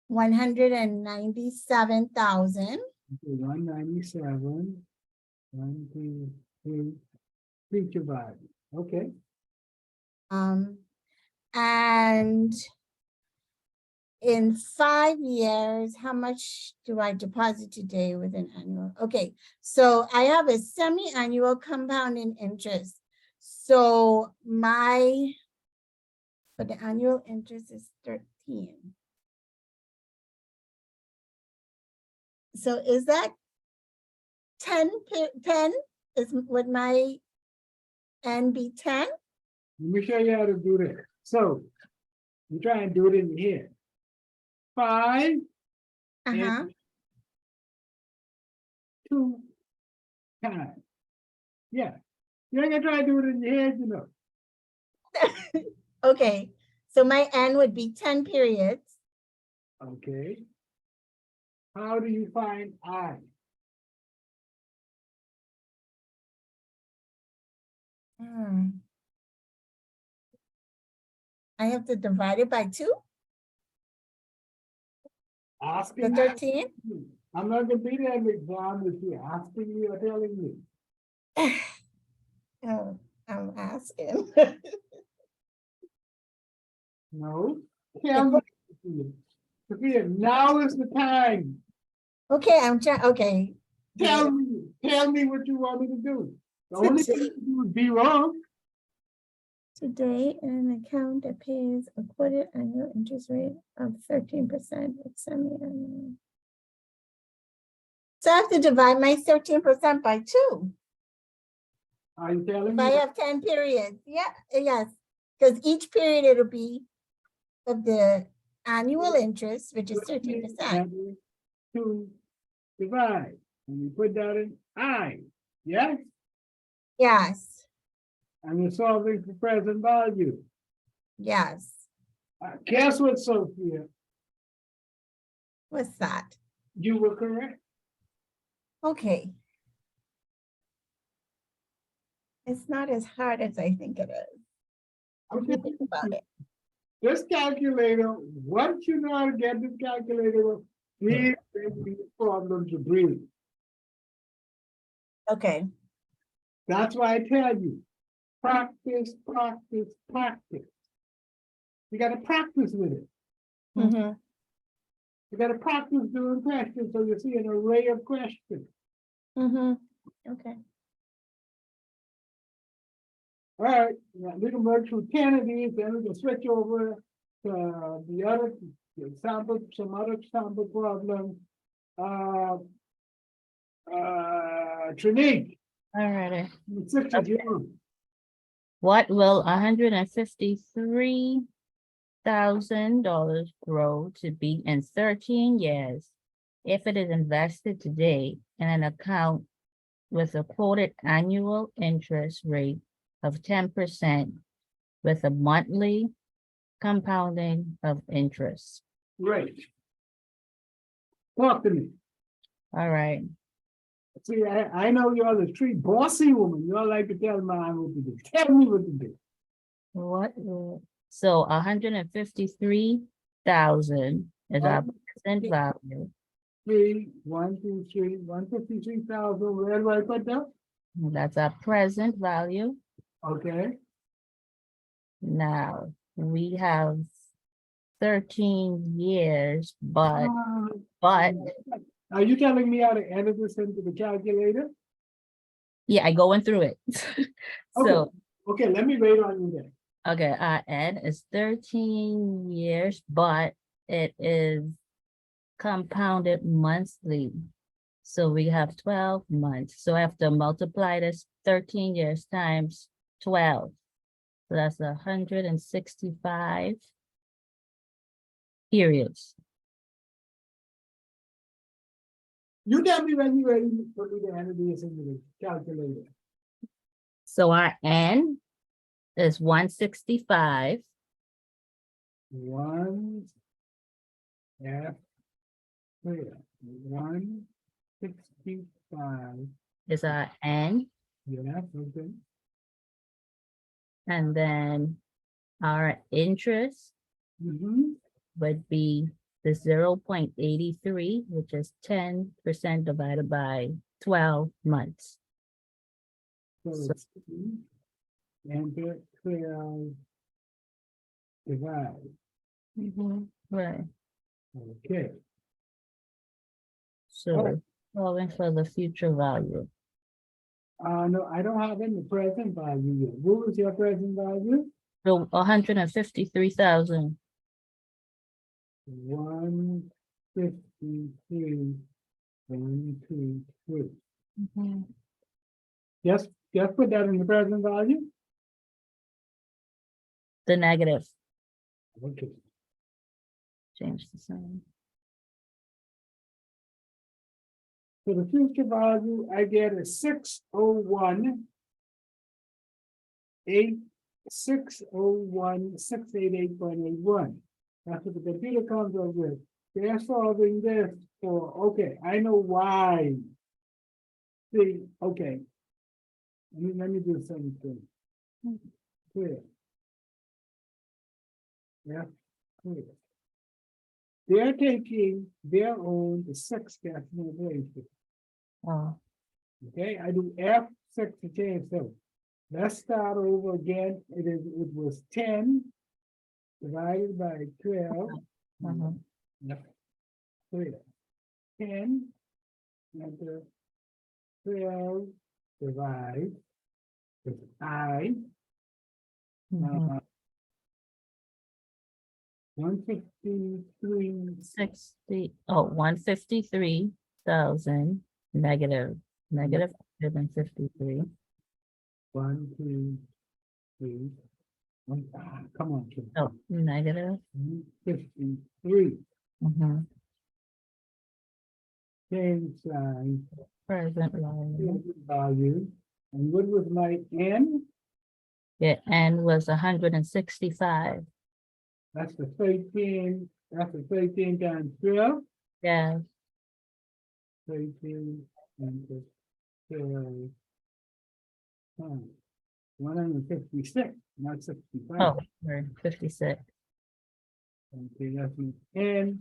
[SPEAKER 3] 197,000.
[SPEAKER 2] 197, 1, 2, 3, future value. Okay,
[SPEAKER 3] And in 5 years, how much do I deposit today with an annual? Okay, so I have a semi-annual compounding interest. So but the annual interest is 13. So is that 10 is, would my N be 10?
[SPEAKER 2] let me show you how to do this. So, you try and do it in here. 5,
[SPEAKER 3] Uh-huh.
[SPEAKER 2] 2 times. Yeah, you ain't gonna try to do it in your head, you know.
[SPEAKER 3] Okay, so my N would be 10 periods.
[SPEAKER 2] Okay. How do you find I?
[SPEAKER 3] I have to divide it by 2, the
[SPEAKER 2] Asking.
[SPEAKER 3] 13.
[SPEAKER 2] I'm not gonna be there in the exam if you're asking me or telling me.
[SPEAKER 3] Oh, I'm asking.
[SPEAKER 2] No, tell me. Sophia, now is the time.
[SPEAKER 3] Okay, I'm trying, okay.
[SPEAKER 2] Tell me what you want me to do. The only thing you do is be wrong.
[SPEAKER 3] Today, an account that pays a quoted annual interest rate of 13% with semi-annual. So I have to divide my 13% by 2.
[SPEAKER 2] Are you telling
[SPEAKER 3] If I
[SPEAKER 2] me?
[SPEAKER 3] have 10 periods, yeah, yes, because each period it'll be of the annual interest, which is 13%.
[SPEAKER 2] To divide, and you put that in I, yes?
[SPEAKER 3] Yes,
[SPEAKER 2] And you're solving for present value.
[SPEAKER 3] yes.
[SPEAKER 2] Guess what, Sophia?
[SPEAKER 3] What's that?
[SPEAKER 2] You were correct.
[SPEAKER 3] Okay. It's not as hard as I think it is. If you think about it.
[SPEAKER 2] This calculator, once you know how to get this calculator, these problems are breathing.
[SPEAKER 3] Okay,
[SPEAKER 2] That's why I tell you, practice, practice, practice. You gotta practice with it.
[SPEAKER 3] mhm,
[SPEAKER 2] You gotta practice doing questions so you see an array of questions.
[SPEAKER 3] okay.
[SPEAKER 2] All right, we can work through 10 of these, then we can switch over to the other example, some other sample problems. Trinique,
[SPEAKER 4] All righty.
[SPEAKER 2] Six is yours.
[SPEAKER 4] What will $153,000 grow to be in 13 years if it is invested today in an account with a quoted annual interest rate of 10% with a monthly compounding of interest?
[SPEAKER 2] Great. Talk to me.
[SPEAKER 4] All right.
[SPEAKER 2] See, I know you're the tree bossy woman. You all like to tell mine what to do. Tell me what to do.
[SPEAKER 4] So 153,000 is our present value.
[SPEAKER 2] 153,000. Where do I put that?
[SPEAKER 4] That's our present value.
[SPEAKER 2] Okay.
[SPEAKER 4] Now, we have 13 years, but
[SPEAKER 2] Are you telling me how to enter this into the calculator?
[SPEAKER 4] yeah, I going through it. So,
[SPEAKER 2] Okay, let me wait on you there.
[SPEAKER 4] okay, our N is 13 years, but it is compounded monthly. So we have 12 months. So I have to multiply this 13 years times 12. So that's 165 periods.
[SPEAKER 2] You tell me when you're ready for me to enter this into the calculator.
[SPEAKER 4] So our N is 165.
[SPEAKER 2] One. F. 165.
[SPEAKER 4] Is our N,
[SPEAKER 2] Yeah, okay.
[SPEAKER 4] and then our interest would be the 0.83, which is 10% divided by 12 months.
[SPEAKER 2] So it's enter 12 divide.
[SPEAKER 4] Right.
[SPEAKER 2] Okay.
[SPEAKER 4] So solving for the future value.
[SPEAKER 2] No, I don't have any present value yet. What was your present value?
[SPEAKER 4] So 153,000.
[SPEAKER 2] 153, 123. Just put that in the present value.
[SPEAKER 4] The negative.
[SPEAKER 2] Okay.
[SPEAKER 4] Change the sign.
[SPEAKER 2] So the future value I get is 601. 688.81. That's what the computer comes up with. They're solving this for, okay, I know why. See, okay. Let me do something. Clear. Yeah, clear. They're taking their own the 6 decimal places.
[SPEAKER 4] Oh,
[SPEAKER 2] Okay, I do F6 to change. So let's start over again. It was 10 divided by 12. Clear. 10 and 12 divide with I. 153.
[SPEAKER 4] 153,000 negative 153.
[SPEAKER 2] 1, 2, 3. Come on, kid.
[SPEAKER 4] Oh, negative.
[SPEAKER 2] 53. Change sign.
[SPEAKER 4] Present value.
[SPEAKER 2] Value. And what was my N?
[SPEAKER 4] Yeah, N was 165.
[SPEAKER 2] That's the 13. That's the 13 times 12.
[SPEAKER 4] Yes.
[SPEAKER 2] 13 and 12. 156, not 65.
[SPEAKER 4] Oh, we're 56.
[SPEAKER 2] Okay, that's an N.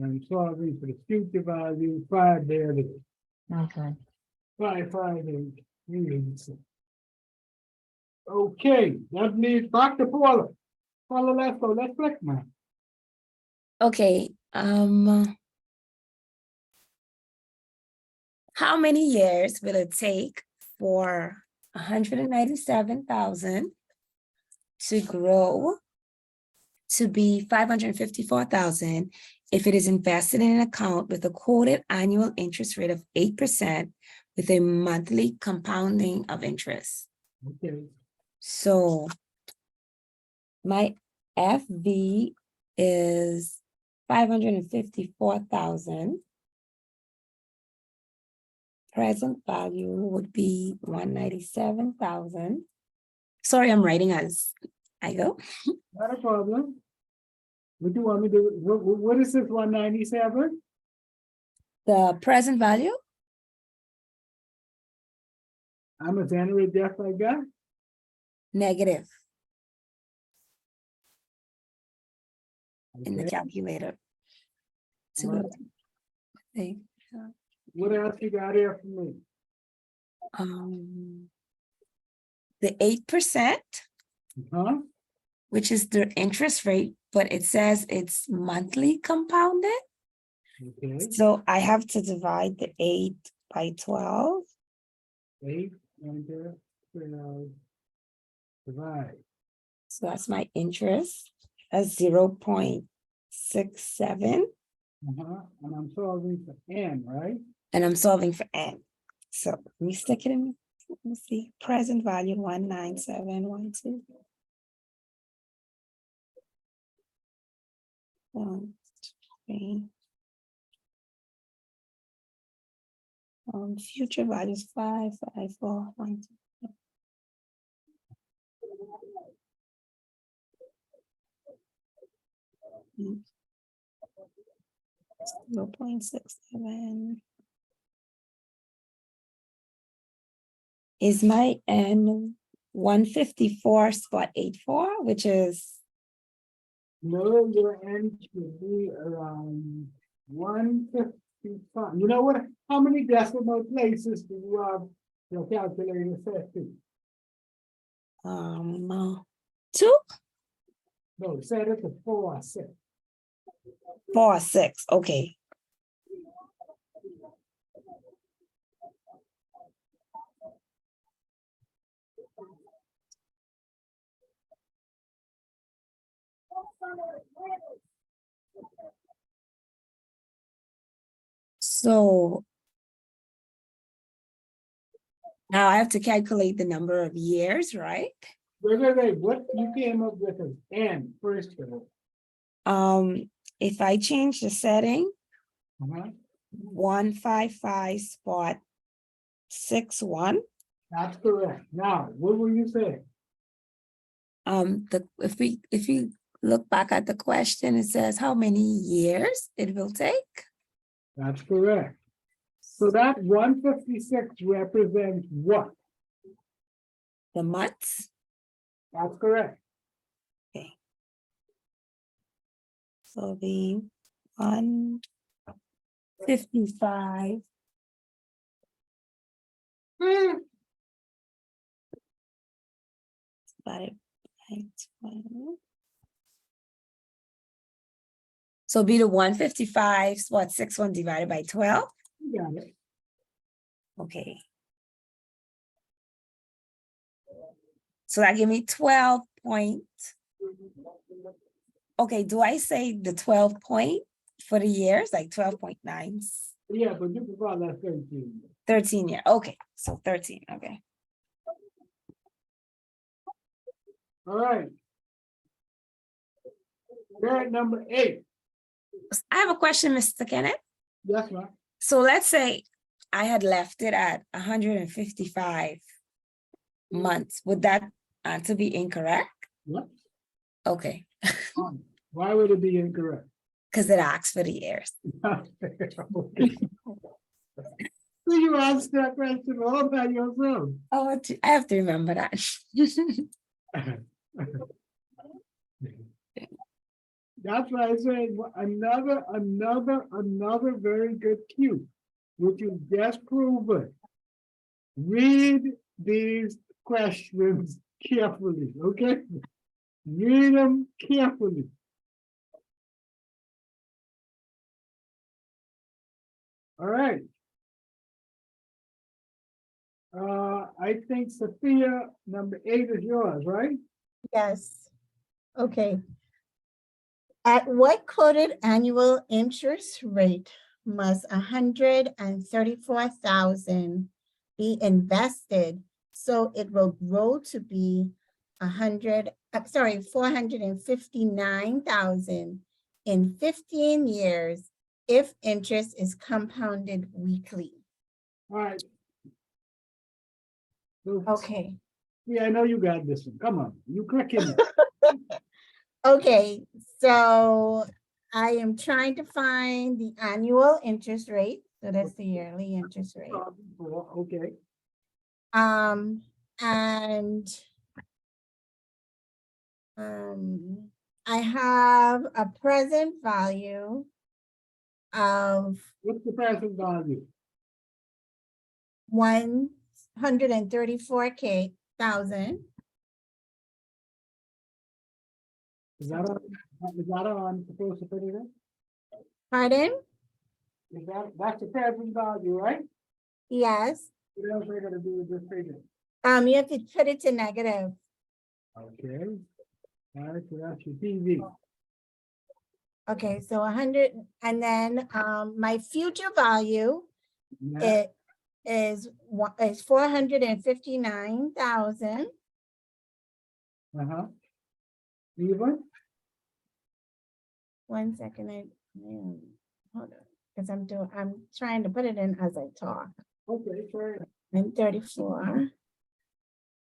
[SPEAKER 2] I'm solving for the future value 5 there. It is.
[SPEAKER 4] Okay.
[SPEAKER 2] 5, 5, 8, 3, 6. Okay, that leaves back to Paula. Paula, let's go. Let's click, man.
[SPEAKER 1] Okay, how many years will it take for 197,000 to grow to be 554,000 if it is invested in an account with a quoted annual interest rate of 8% with a monthly compounding of interest.
[SPEAKER 2] Okay,
[SPEAKER 1] So my FV is 554,000. Present value would be 197,000. Sorry, I'm writing as I go.
[SPEAKER 2] not a problem. What do you want me to, what is this 197?
[SPEAKER 1] The present value,
[SPEAKER 2] I'm a generate death like that?
[SPEAKER 1] negative in the
[SPEAKER 2] Okay.
[SPEAKER 1] calculator. To go
[SPEAKER 2] Alright.
[SPEAKER 1] to the,
[SPEAKER 2] What else you got here for me?
[SPEAKER 1] the 8%,
[SPEAKER 2] Huh?
[SPEAKER 1] which is the interest rate, but it says it's monthly compounded.
[SPEAKER 2] Okay,
[SPEAKER 1] So I have to divide the 8 by 12.
[SPEAKER 2] 8, enter, divide.
[SPEAKER 1] So that's my interest. That's 0.67.
[SPEAKER 2] And I'm solving for n, right?
[SPEAKER 1] And I'm solving for n. So let me stick it in. Let me see. Present value 19712. 1, 3. Future values 5, 5, 4, 1, 2. 0.67 is my N 154.84, which is
[SPEAKER 2] No, your n should be around 155. You know what? How many decimal places do you have your calculator set to?
[SPEAKER 1] 2,
[SPEAKER 2] No, set it to 4, 6.
[SPEAKER 1] 4, 6. Okay. So now I have to calculate the number of years, right?
[SPEAKER 2] Wait, what you came up with is n first of all.
[SPEAKER 1] If I change the setting,
[SPEAKER 2] Uh-huh.
[SPEAKER 1] 155.61.
[SPEAKER 2] That's correct. Now, what will you say?
[SPEAKER 1] If you look back at the question, it says how many years it will take.
[SPEAKER 2] That's correct. So that 156 represents what?
[SPEAKER 1] The months.
[SPEAKER 2] That's correct.
[SPEAKER 1] Okay. So the 155 divided by 12. So be the 155.61 divided by 12.
[SPEAKER 2] You got it.
[SPEAKER 1] Okay. So that give me 12 point. Okay, do I say the 12 point for the years, like 12.9?
[SPEAKER 2] Yeah, but you can call that 13.
[SPEAKER 1] 13 year. Okay, so 13. Okay.
[SPEAKER 2] All right. We're at number 8.
[SPEAKER 1] I have a question, Mr. Kenneth.
[SPEAKER 2] Yes, ma'am.
[SPEAKER 1] So let's say I had left it at 155 months. Would that answer be incorrect?
[SPEAKER 2] What?
[SPEAKER 1] Okay,
[SPEAKER 2] Why would it be incorrect?
[SPEAKER 1] because it asks for the years.
[SPEAKER 2] Okay. So you asked that question all by yourself.
[SPEAKER 1] Oh, I have to remember that.
[SPEAKER 2] That's why I say another very good cue, which you just proven. Read these questions carefully, okay? Read them carefully. All right. I think Sophia, number 8 is yours, right?
[SPEAKER 3] Yes. Okay. At what quoted annual interest rate must 134,000 be invested. So it will grow to be 459,000 in 15 years if interest is compounded weekly.
[SPEAKER 2] All right. So,
[SPEAKER 3] Okay,
[SPEAKER 2] yeah, I know you got this one. Come on, you click in.
[SPEAKER 3] okay, so I am trying to find the annual interest rate. So that's the yearly interest rate.
[SPEAKER 2] Okay,
[SPEAKER 3] And I have a present value of
[SPEAKER 2] what's the present value?
[SPEAKER 3] 134,000.
[SPEAKER 2] Is that on supposed to put it in?
[SPEAKER 3] Pardon?
[SPEAKER 2] That's the present value, right?
[SPEAKER 3] Yes.
[SPEAKER 2] What else are we gonna do with this figure?
[SPEAKER 3] You have to put it to negative.
[SPEAKER 2] Okay. All right, so that's your TV.
[SPEAKER 3] Okay, so 100, and then my future value
[SPEAKER 2] Yeah,
[SPEAKER 3] is 459,000.
[SPEAKER 2] uh-huh. Even?
[SPEAKER 3] 1 second, hold on, because I'm trying to put it in as I talk.
[SPEAKER 2] Okay, sure.
[SPEAKER 3] And 34.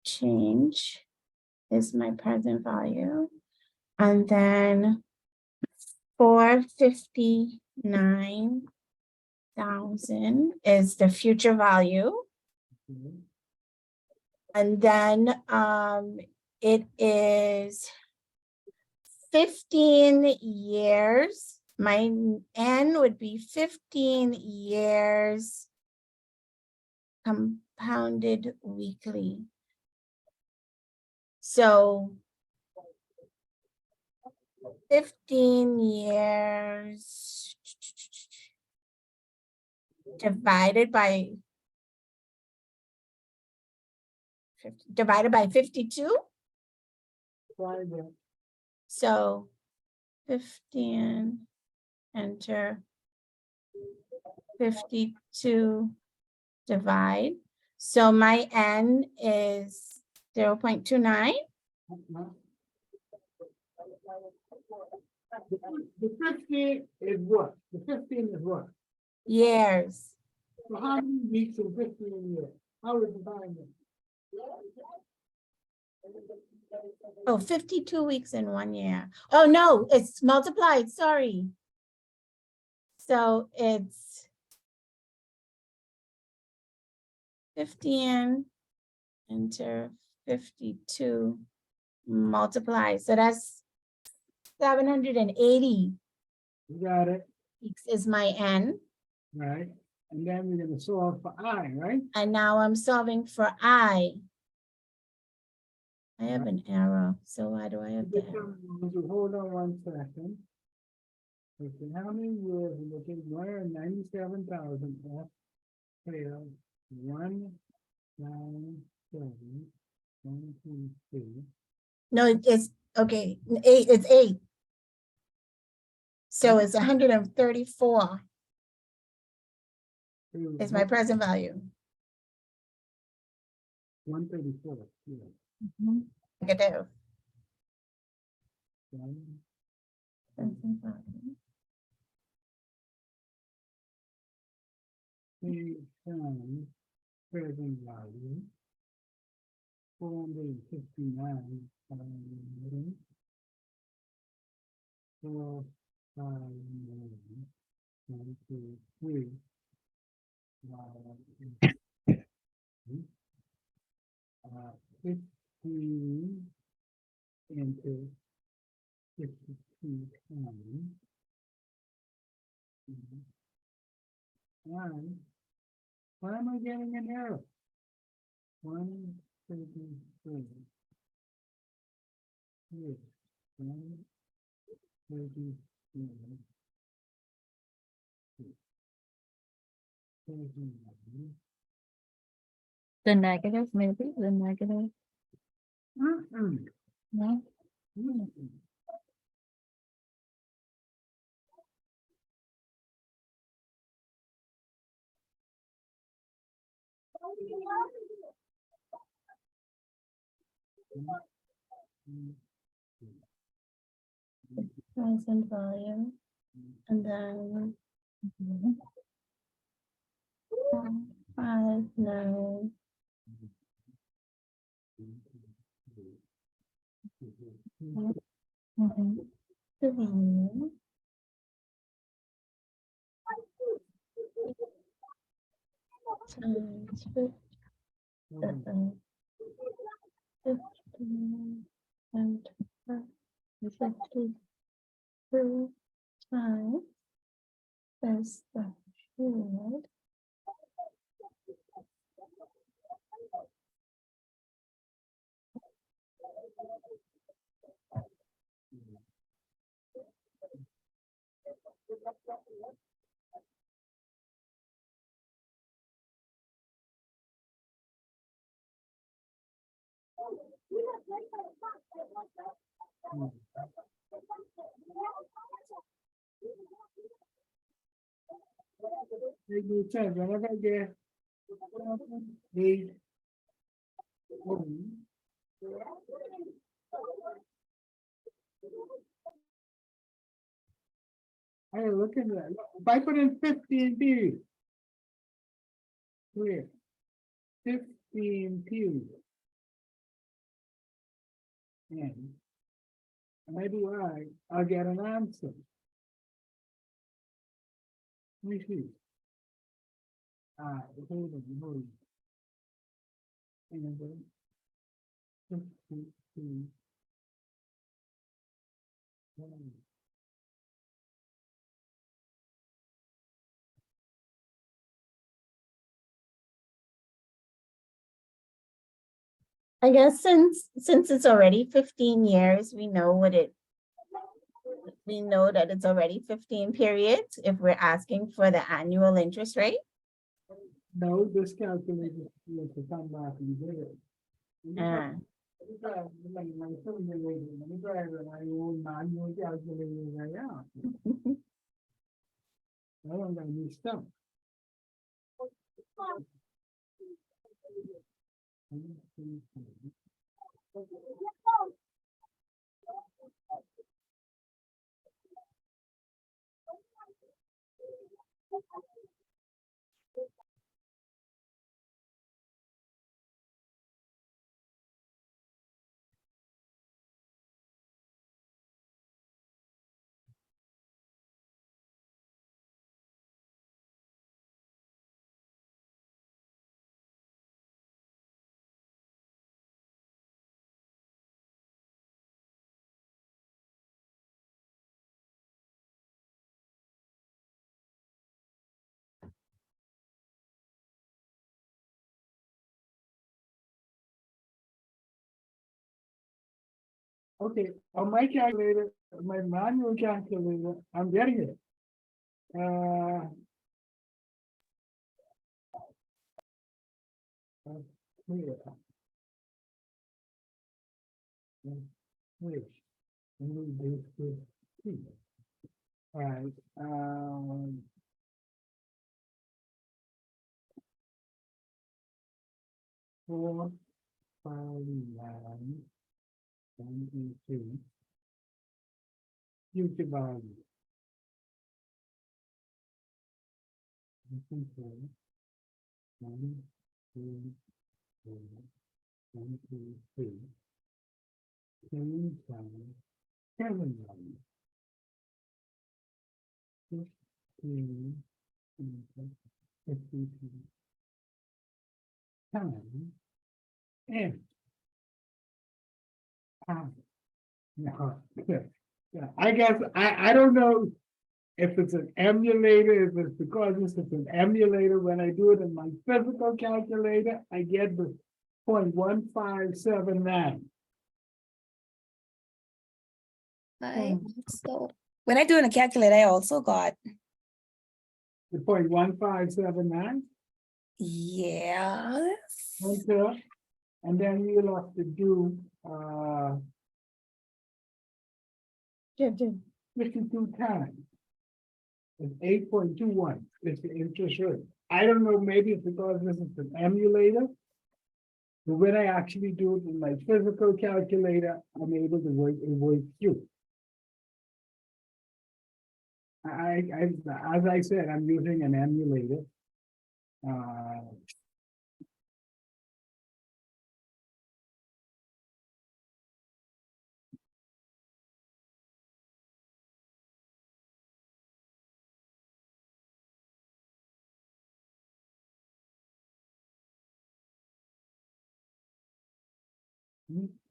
[SPEAKER 3] Change is my present value. And then 459,000 is the future value.
[SPEAKER 2] Okay.
[SPEAKER 3] And then it is 15 years. My N would be 15 years compounded weekly. So 15 years divided by 52.
[SPEAKER 2] Try that.
[SPEAKER 3] So 15, enter 52, divide. So my N is 0.29.
[SPEAKER 2] The 15 is what? The 15 is what?
[SPEAKER 3] Years.
[SPEAKER 2] So how many weeks in 15 years? How would you find it?
[SPEAKER 3] Oh, 52 weeks in 1 year. Oh, no, it's multiplied, sorry. So it's 15, enter 52, multiply. So that's 780
[SPEAKER 2] You got it,
[SPEAKER 3] weeks is my N.
[SPEAKER 2] right? And then we're gonna solve for I, right?
[SPEAKER 3] And now I'm solving for I. I have an error, so why do I have that?
[SPEAKER 2] Hold on 1 second. Okay, how many years we're looking? 197,000 F failed 197 123.
[SPEAKER 3] No, it's, okay, 8, it's 8. So it's 134 is my present value.
[SPEAKER 2] 134. Yeah.
[SPEAKER 3] Negative.
[SPEAKER 2] One,
[SPEAKER 3] Present value.
[SPEAKER 2] three times present value. 459. 4, 5, 1, 2, 3. 15 into 52 times. And why am I getting an error? 133. Yes, 133.
[SPEAKER 4] The negative, maybe the negative.
[SPEAKER 2] Mm-mm.
[SPEAKER 4] No.
[SPEAKER 2] Mm-mm.
[SPEAKER 4] Present value, and then 5, 9. The value. Times 15 and 52 times is the period.
[SPEAKER 2] Make no sense, whenever I get. Eight. I look at that, if I put in 15 periods. Where? 15 periods. And I do I'll get an answer. Let me see. Hold on. And then 15.
[SPEAKER 3] I guess since it's already 15 years, we know that it's already 15 periods if we're asking for the annual interest rate.
[SPEAKER 2] No, this calculator is to come back and get it.
[SPEAKER 3] Ah.
[SPEAKER 2] Let me try my own manual calculator right now. I don't got new stuff. Okay, on my calculator, my manual calculator, I'm getting it. Here. Wait. Move this to T. All right, 4, 5, 9, 22. Future value. One, 2, 4, 1, 2, 3. 10 times 7 value. 15, 52 times and no, yeah, I guess I don't know if it's an emulator, if it's because this is an emulator, when I do it in my physical calculator, I get the 0.1579.
[SPEAKER 1] So when I do in a calculator, I also got,
[SPEAKER 2] The 0.1579,
[SPEAKER 1] yes.
[SPEAKER 2] okay, and then you'll have to do 52 times. It's 8.21 is the interest rate. I don't know, maybe it's because this is an emulator. But when I actually do it in my physical calculator, I'm able to work through. As I said, I'm using an emulator.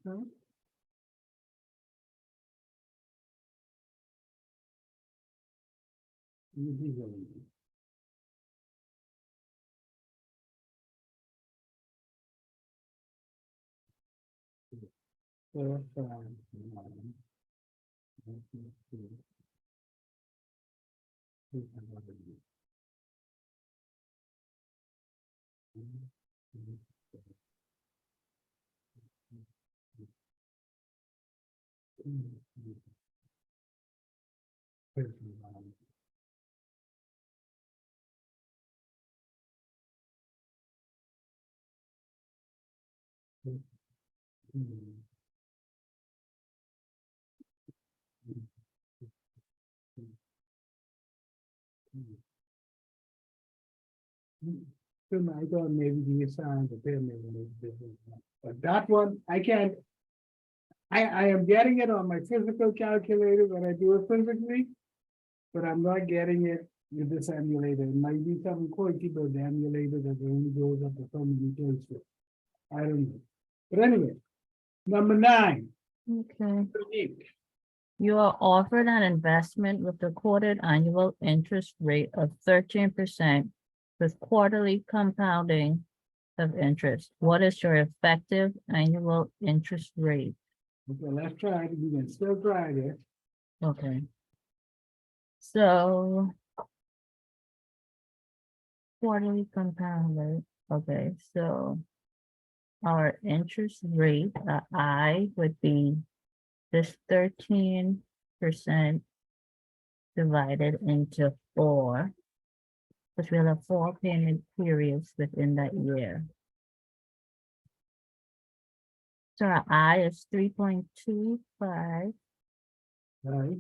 [SPEAKER 2] No? So I thought maybe the assigned the payment was different, but that one, I can't. I am getting it on my physical calculator when I do it physically. But I'm not getting it with this emulator. It might be something quirky, but the emulator that only goes up to so many places. I don't know. But anyway, number 9.
[SPEAKER 4] Okay.
[SPEAKER 2] Unique.
[SPEAKER 4] You are offered an investment with a quoted annual interest rate of 13% with quarterly compounding of interest. What is your effective annual interest rate?
[SPEAKER 2] Okay, let's try it. You can still try this.
[SPEAKER 4] Okay. So quarterly compounded, okay, so our interest rate, I would be this 13% divided into 4, because we'll have 4 payment periods within that year. So our I is 3.25,
[SPEAKER 2] Right?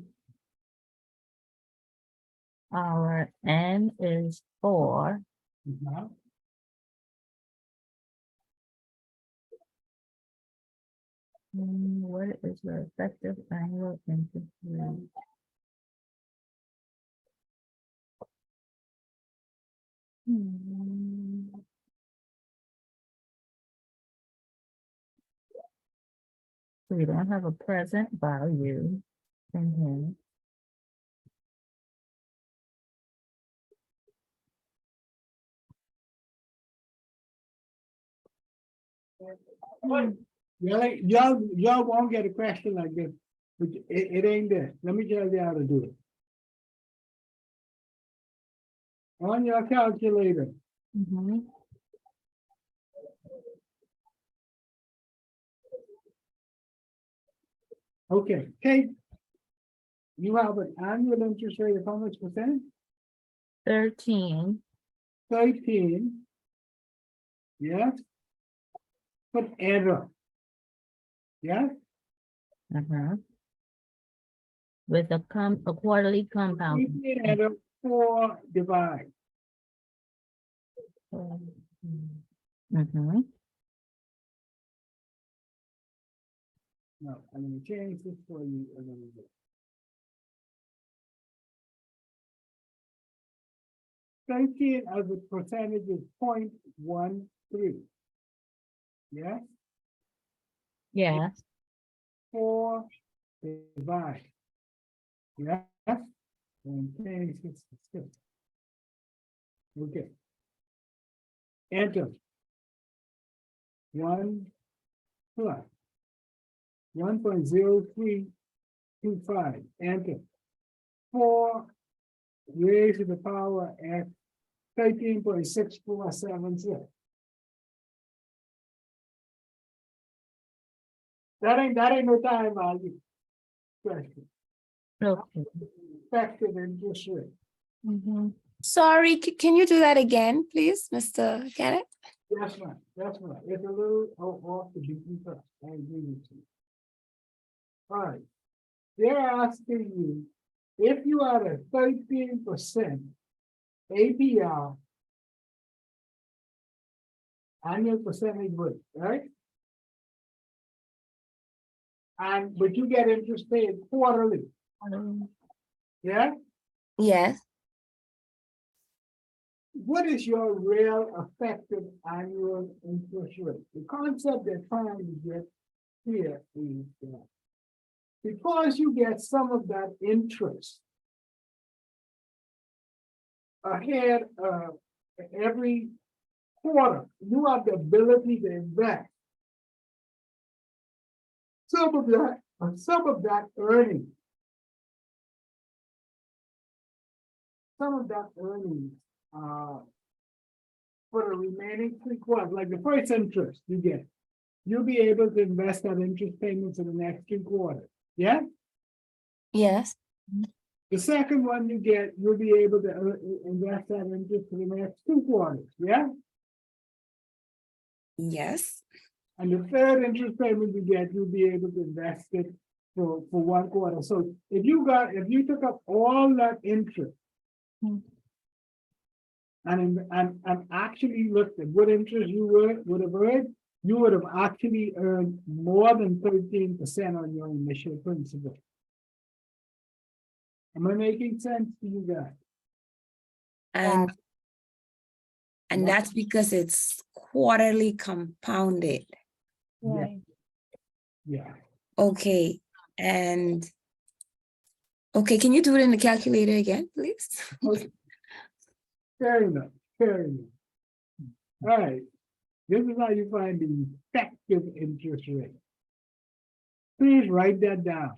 [SPEAKER 4] our N is 4,
[SPEAKER 2] Now,
[SPEAKER 4] what is the effective annual interest rate? So we don't have a present value in here.
[SPEAKER 2] y'all won't get a question like this, but it ain't there. Let me tell you how to do it. On your calculator,
[SPEAKER 4] Mhm.
[SPEAKER 2] okay, take. You have an annual interest rate of how much percent?
[SPEAKER 4] 13,
[SPEAKER 2] 13. Yes. Put error. Yes,
[SPEAKER 4] with a quarterly compound.
[SPEAKER 2] error 4 divide.
[SPEAKER 4] Mhm.
[SPEAKER 2] No, I'm gonna change this for you a little bit. 13 as a percentage is 0.13. Yes,
[SPEAKER 4] Yes,
[SPEAKER 2] 4 divide. Yes, and change this to 6. Okay. Enter. 1 plus 1.0325. Enter. 4 raised to the power at 13.6476. That ain't no time value. Question.
[SPEAKER 4] okay.
[SPEAKER 2] Effective interest rate.
[SPEAKER 4] Mhm.
[SPEAKER 1] Sorry, can you do that again, please, Mr. Kenneth?
[SPEAKER 2] That's right, that's right. It's a little off the beaten path. I agree with you. All right. They're asking you, if you had a 13% APR annual percentage rate, right? But you get interest paid quarterly, yeah?
[SPEAKER 1] Yes.
[SPEAKER 2] What is your real effective annual interest rate? The concept they're trying to get here is that because you get some of that interest ahead every quarter, you have the ability to invest some of that earning. Some of that earnings for the remaining 3 quarters, like the first interest you get, you'll be able to invest that interest payments in the next 3 quarters. Yeah?
[SPEAKER 1] Yes.
[SPEAKER 2] The second one you get, you'll be able to invest that interest for the next 2 quarters. Yeah?
[SPEAKER 1] Yes.
[SPEAKER 2] And the third interest payment you get, you'll be able to invest it for 1 quarter. So if you took up all that interest and actually looked at what interest you would have earned, you would have actually earned more than 13% on your initial principal. Am I making sense to you guys?
[SPEAKER 1] And that's because it's quarterly compounded.
[SPEAKER 3] Right.
[SPEAKER 2] Yeah.
[SPEAKER 1] Okay. And okay, can you do it in the calculator again, please?
[SPEAKER 2] Okay. Fair enough. Fair enough. All right. This is how you find the effective interest rate. Please write that down.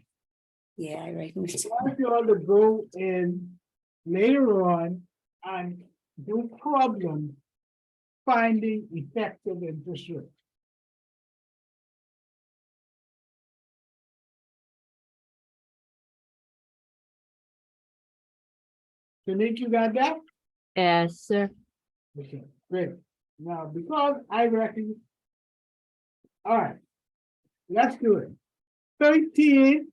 [SPEAKER 1] Yeah, I write.
[SPEAKER 2] I want you all to go in later on and do problems finding effective interest rate. Shanique, you got that?
[SPEAKER 4] Yes, sir.
[SPEAKER 2] Okay, great. Now, because I reckon, all right, let's do it. 13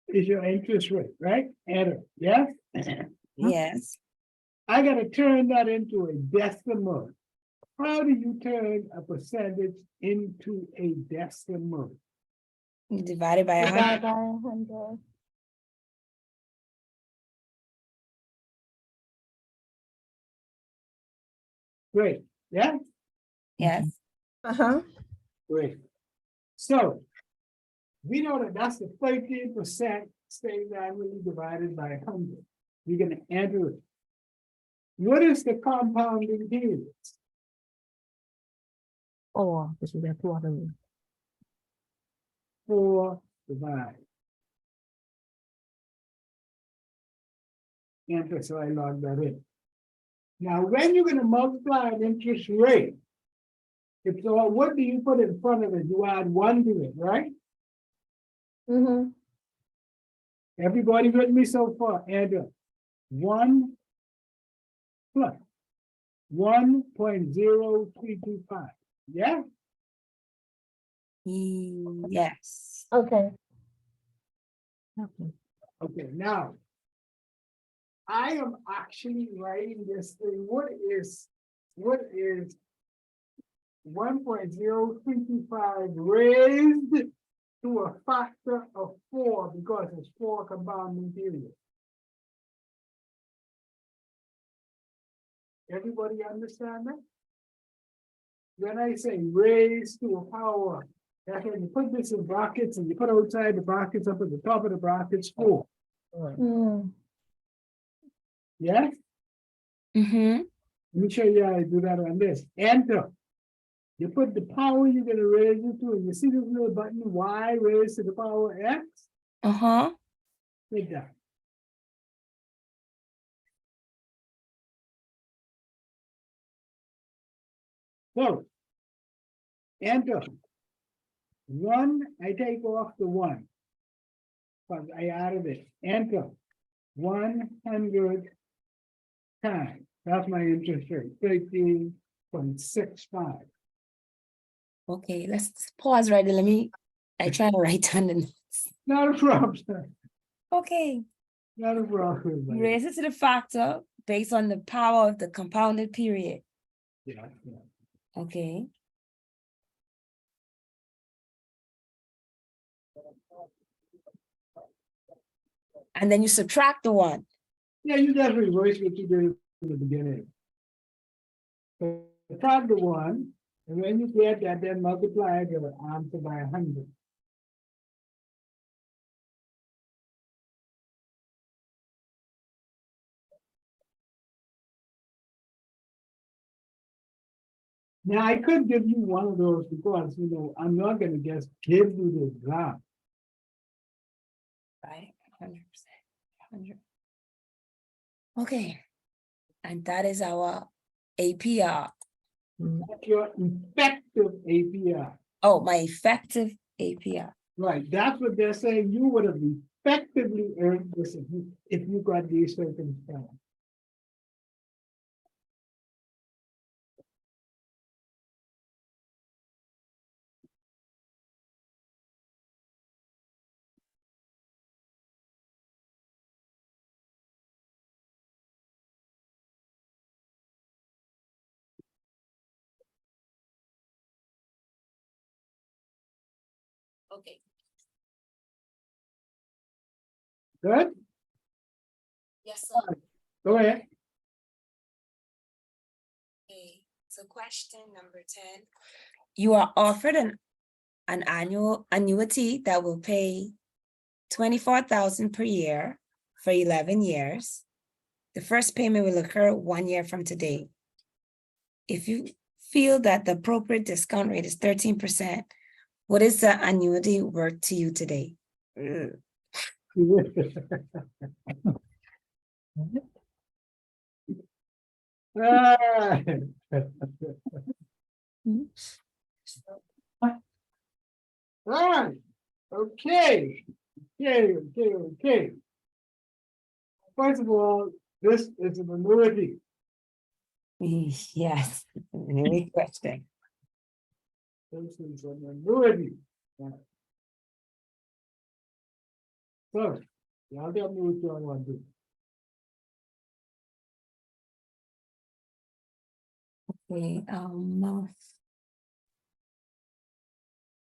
[SPEAKER 2] is your interest rate, right? Enter, yes?
[SPEAKER 1] Yes.
[SPEAKER 2] I gotta turn that into a decimal. How do you turn a percentage into a decimal?
[SPEAKER 1] Divided by 100.
[SPEAKER 3] Divided by 100.
[SPEAKER 2] Great, yeah?
[SPEAKER 1] Yes.
[SPEAKER 3] Uh-huh.
[SPEAKER 2] Great. So, we know that that's the 13% state annually divided by 100. You're gonna enter it. What is the compounding period?
[SPEAKER 4] Oh, this is a quarterly.
[SPEAKER 2] 4 divided. Enter, so I log that in. Now, when you're gonna multiply an interest rate, it's all, what do you put in front of it? You add 1 to it, right?
[SPEAKER 3] Mm-hmm.
[SPEAKER 2] Everybody with me so far? Add up. 1 plus 1.0325. Yeah?
[SPEAKER 1] Yes.
[SPEAKER 3] Okay.
[SPEAKER 4] Okay.
[SPEAKER 2] Okay, now I am actually writing this thing. What is 1.0325 raised to a factor of 4 because it's 4 compounding periods? Everybody understand that? When I say raised to a power, that's when you put this in brackets and you put outside the brackets up at the top of the brackets 4.
[SPEAKER 3] Mm.
[SPEAKER 2] Yes?
[SPEAKER 1] Mm-hmm.
[SPEAKER 2] Let me show you how I do that on this. Enter. You put the power you're going to raise it to, and you see this little button, Y raised to the power X?
[SPEAKER 1] Uh-huh.
[SPEAKER 2] Click that. So, enter. 1, I take off the 1. Because I added it. Enter. 100 time. That's my interest rate, 13.65.
[SPEAKER 1] Okay, let's pause right there. I try to write down the notes.
[SPEAKER 2] Not a problem,
[SPEAKER 1] Okay,
[SPEAKER 2] not a problem.
[SPEAKER 1] you raise it to the factor based on the power of the compounded period.
[SPEAKER 2] Yeah, yeah.
[SPEAKER 1] Okay. And then you subtract the one.
[SPEAKER 2] Yeah, you just reverse what you did in the beginning. So subtract the one, and when you get that, then multiply the answer by 100. Now, I could give you one of those because, I'm not gonna just give you the graph.
[SPEAKER 1] Right, 100%. 100. Okay. And that is our APR.
[SPEAKER 2] That's your effective APR.
[SPEAKER 1] Oh, my effective APR.
[SPEAKER 2] Right, that's what they're saying. You would have effectively earned this if you got these circumstances.
[SPEAKER 1] Okay.
[SPEAKER 2] Good?
[SPEAKER 1] Yes, sir.
[SPEAKER 2] Go ahead.
[SPEAKER 1] Okay. So question number 10. You are offered an annual annuity that will pay $24,000 per year for 11 years. The first payment will occur 1 year from today. If you feel that the appropriate discount rate is 13%, what is the annuity worth to you today?
[SPEAKER 2] Ah. Right, okay, okay. First of all, this is an annuity.
[SPEAKER 1] Yes, any question.
[SPEAKER 2] This is an annuity. So, y'all tell me what y'all want to do.
[SPEAKER 1] Okay,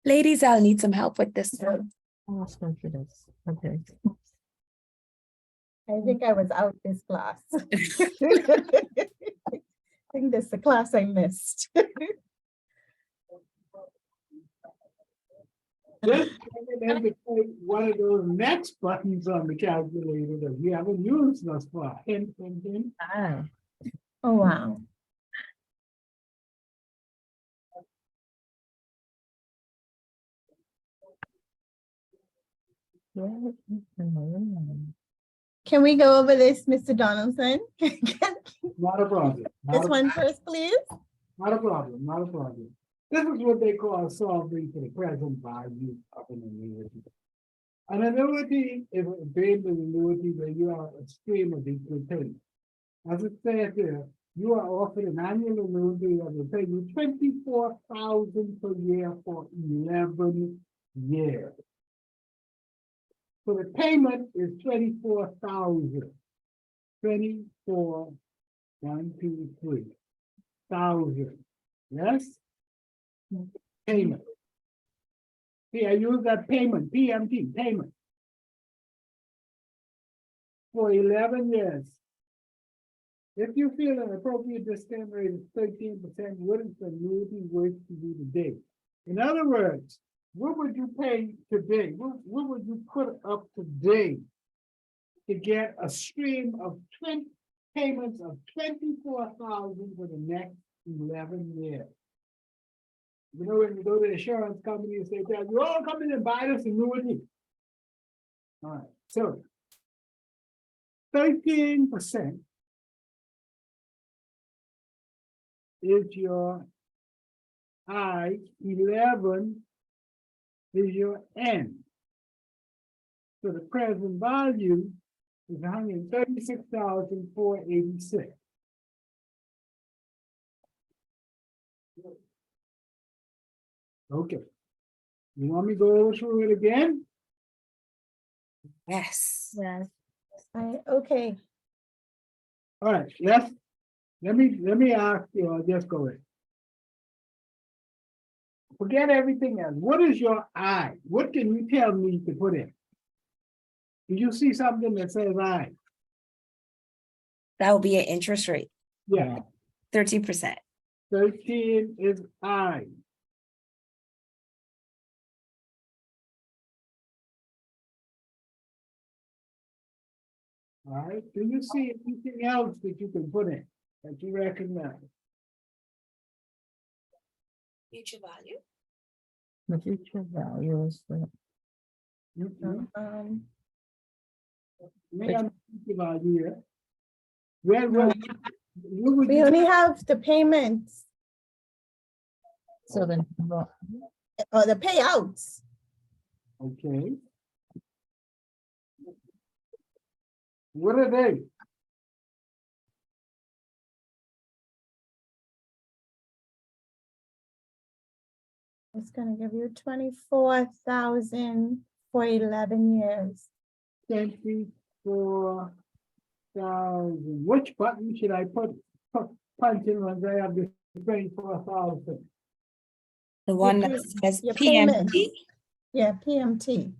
[SPEAKER 1] ladies, I'll need some help with this one.
[SPEAKER 4] I'll spend for this. Okay.
[SPEAKER 3] I think I was out this class. I think this is the class I missed.
[SPEAKER 2] Just then to click one of those next buttons on the calculator that we haven't used thus far. Hint, hint, hint.
[SPEAKER 4] Ah,
[SPEAKER 3] Oh, wow.
[SPEAKER 4] where is the one?
[SPEAKER 3] Can we go over this, Mr. Donaldson?
[SPEAKER 2] Not a problem.
[SPEAKER 3] This one first, please.
[SPEAKER 2] Not a problem, not a problem. This is what they call solving for the present value of an annuity. An annuity is a basic annuity where you are a stream of equal pay. As it says here, you are offered an annual annuity that will pay you $24,000 per year for 11 years. So the payment is 24,000. 24, 1, 2, 3, 1,000. Yes? Payment. See, I use that payment, PMT, payment. For 11 years. If you feel an appropriate discount rate is 13%, what is the annuity worth to you today? In other words, what would you pay today? What would you put up today to get a stream of 20 payments of 24,000 for the next 11 years? You know, when you go to the insurance company and say, you all come in and buy this annuity. All right, so 13% is your I, 11 is your N. So the present value is 136,486. Okay. You want me to go through it again?
[SPEAKER 1] Yes.
[SPEAKER 4] Yes.
[SPEAKER 3] Okay,
[SPEAKER 2] All right, let me ask you, I'll just go in. Forget everything else. What is your I? What can you tell me to put in? Do you see something that says I?
[SPEAKER 1] That will be an interest rate,
[SPEAKER 2] Yeah,
[SPEAKER 1] 13%.
[SPEAKER 2] 13 is I. All right, do you see anything else that you can put in that you recognize?
[SPEAKER 1] Future value.
[SPEAKER 4] The future values.
[SPEAKER 2] Mhm.
[SPEAKER 3] um,
[SPEAKER 2] May I think about here? Where,
[SPEAKER 3] No.
[SPEAKER 2] what would
[SPEAKER 3] we
[SPEAKER 2] you,
[SPEAKER 3] only have the payments
[SPEAKER 4] So then,
[SPEAKER 3] or the payouts.
[SPEAKER 2] okay. What are they?
[SPEAKER 3] It's gonna give you 24,000 for 11 years.
[SPEAKER 2] 24,000. Which button should I punch in when I have this 24,000?
[SPEAKER 1] The one
[SPEAKER 3] pay-
[SPEAKER 1] that says
[SPEAKER 3] your payment.
[SPEAKER 1] PMT.
[SPEAKER 3] Yeah, PMT.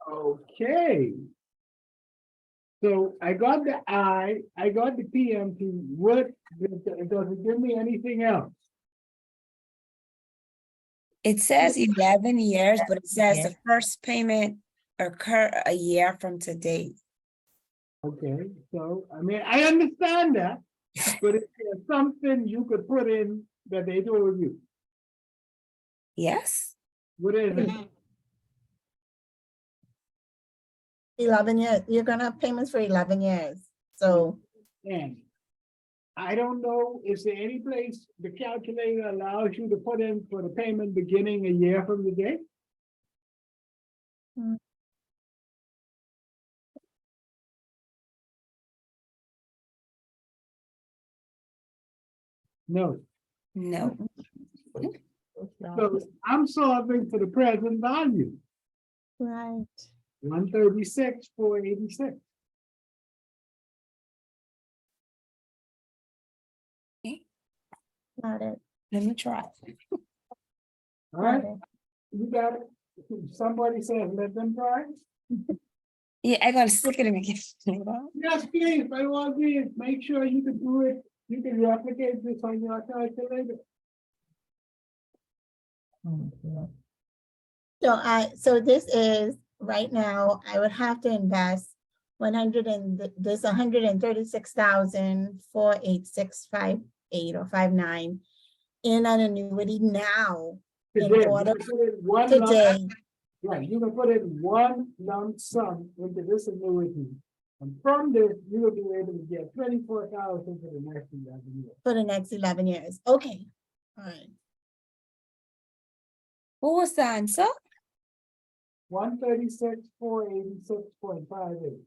[SPEAKER 2] Okay. So I got the I got the PMT. What does it give me anything else?
[SPEAKER 1] It says 11 years, but it says
[SPEAKER 4] Yeah.
[SPEAKER 1] the first payment occur a year from today.
[SPEAKER 2] Okay, so I mean I understand that, but is there something you could put in that they told you?
[SPEAKER 1] Yes.
[SPEAKER 2] What is it?
[SPEAKER 3] 11 years, you're gonna have payments for 11 years. So
[SPEAKER 2] And I don't know, is there any place the calculator allows you to put in for the payment beginning a year from the day?
[SPEAKER 3] Hmm.
[SPEAKER 2] No,
[SPEAKER 1] No.
[SPEAKER 2] so I'm solving for the present value,
[SPEAKER 3] right,
[SPEAKER 2] 136, 486.
[SPEAKER 3] got it,
[SPEAKER 1] Let me try.
[SPEAKER 2] All
[SPEAKER 3] got
[SPEAKER 2] right,
[SPEAKER 3] it.
[SPEAKER 2] you got it. Somebody says, let them try.
[SPEAKER 1] Yeah, I gotta stick it in again.
[SPEAKER 2] Yes, please, by all means, make sure you can do it. You can replicate this on your calculator.
[SPEAKER 3] So this is, right now, I would have to invest 100 and, this 136,48658 or 59 in an annuity now. In
[SPEAKER 2] Today,
[SPEAKER 3] order
[SPEAKER 2] you can put in one lump-
[SPEAKER 3] today,
[SPEAKER 2] Right, you can put in one lump sum into this annuity. And from this, you will be able to get 24,000 for the next 11 years.
[SPEAKER 3] for the next 11 years. Okay, all right.
[SPEAKER 1] What was the answer?
[SPEAKER 2] 136, 486.58.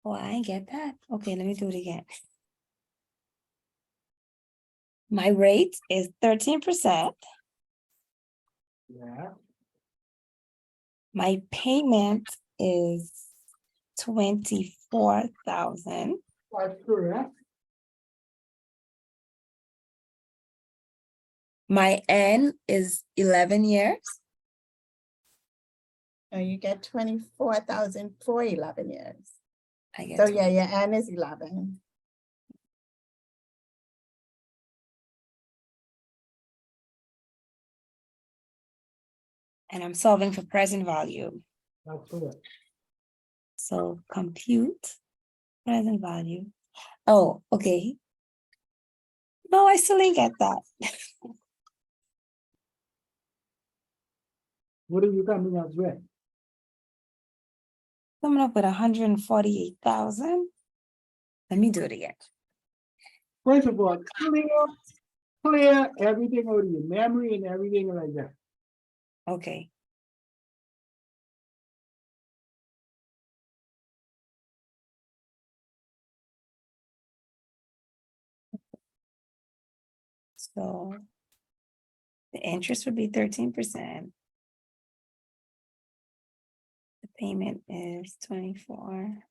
[SPEAKER 1] Oh, I didn't get that. Okay, let me do it again. My rate is 13%.
[SPEAKER 2] Yeah,
[SPEAKER 1] My payment is 24,000.
[SPEAKER 2] that's correct.
[SPEAKER 3] Mm-hmm.
[SPEAKER 1] My N is 11 years.
[SPEAKER 3] So you get 24,000 for 11 years.
[SPEAKER 1] I get
[SPEAKER 3] So
[SPEAKER 1] 20.
[SPEAKER 3] yeah, your N is 11.
[SPEAKER 1] And I'm solving for present value.
[SPEAKER 2] That's correct.
[SPEAKER 1] So compute present value. Oh, okay. No, I still didn't get that.
[SPEAKER 2] What are you coming up with?
[SPEAKER 1] Coming up with 148,000. Let me do it again.
[SPEAKER 2] First of all, clear everything out of your memory and everything like that.
[SPEAKER 1] Okay. So The interest would be 13%. The payment is 24.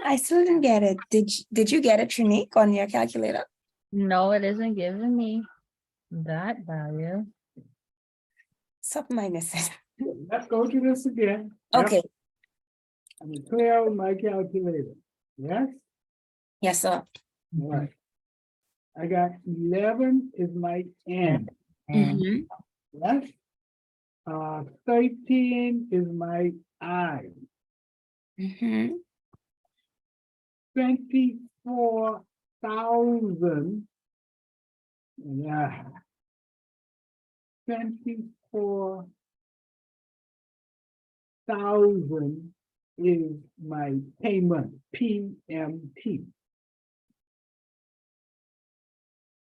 [SPEAKER 1] I still didn't get it. Did you get it, Trinique, on your calculator?
[SPEAKER 4] No, it isn't giving me that value.
[SPEAKER 1] Something I missing.
[SPEAKER 2] Let's go through this again. Yep,
[SPEAKER 1] Okay,
[SPEAKER 2] I'm gonna clear out my calculator. Yes,
[SPEAKER 1] yes, sir.
[SPEAKER 2] all right. I got 11 is my N,
[SPEAKER 4] And
[SPEAKER 1] Mhm.
[SPEAKER 2] yes? 13 is my I,
[SPEAKER 1] Mhm.
[SPEAKER 2] 24,000. Yeah. 24,000 is my payment, PMT.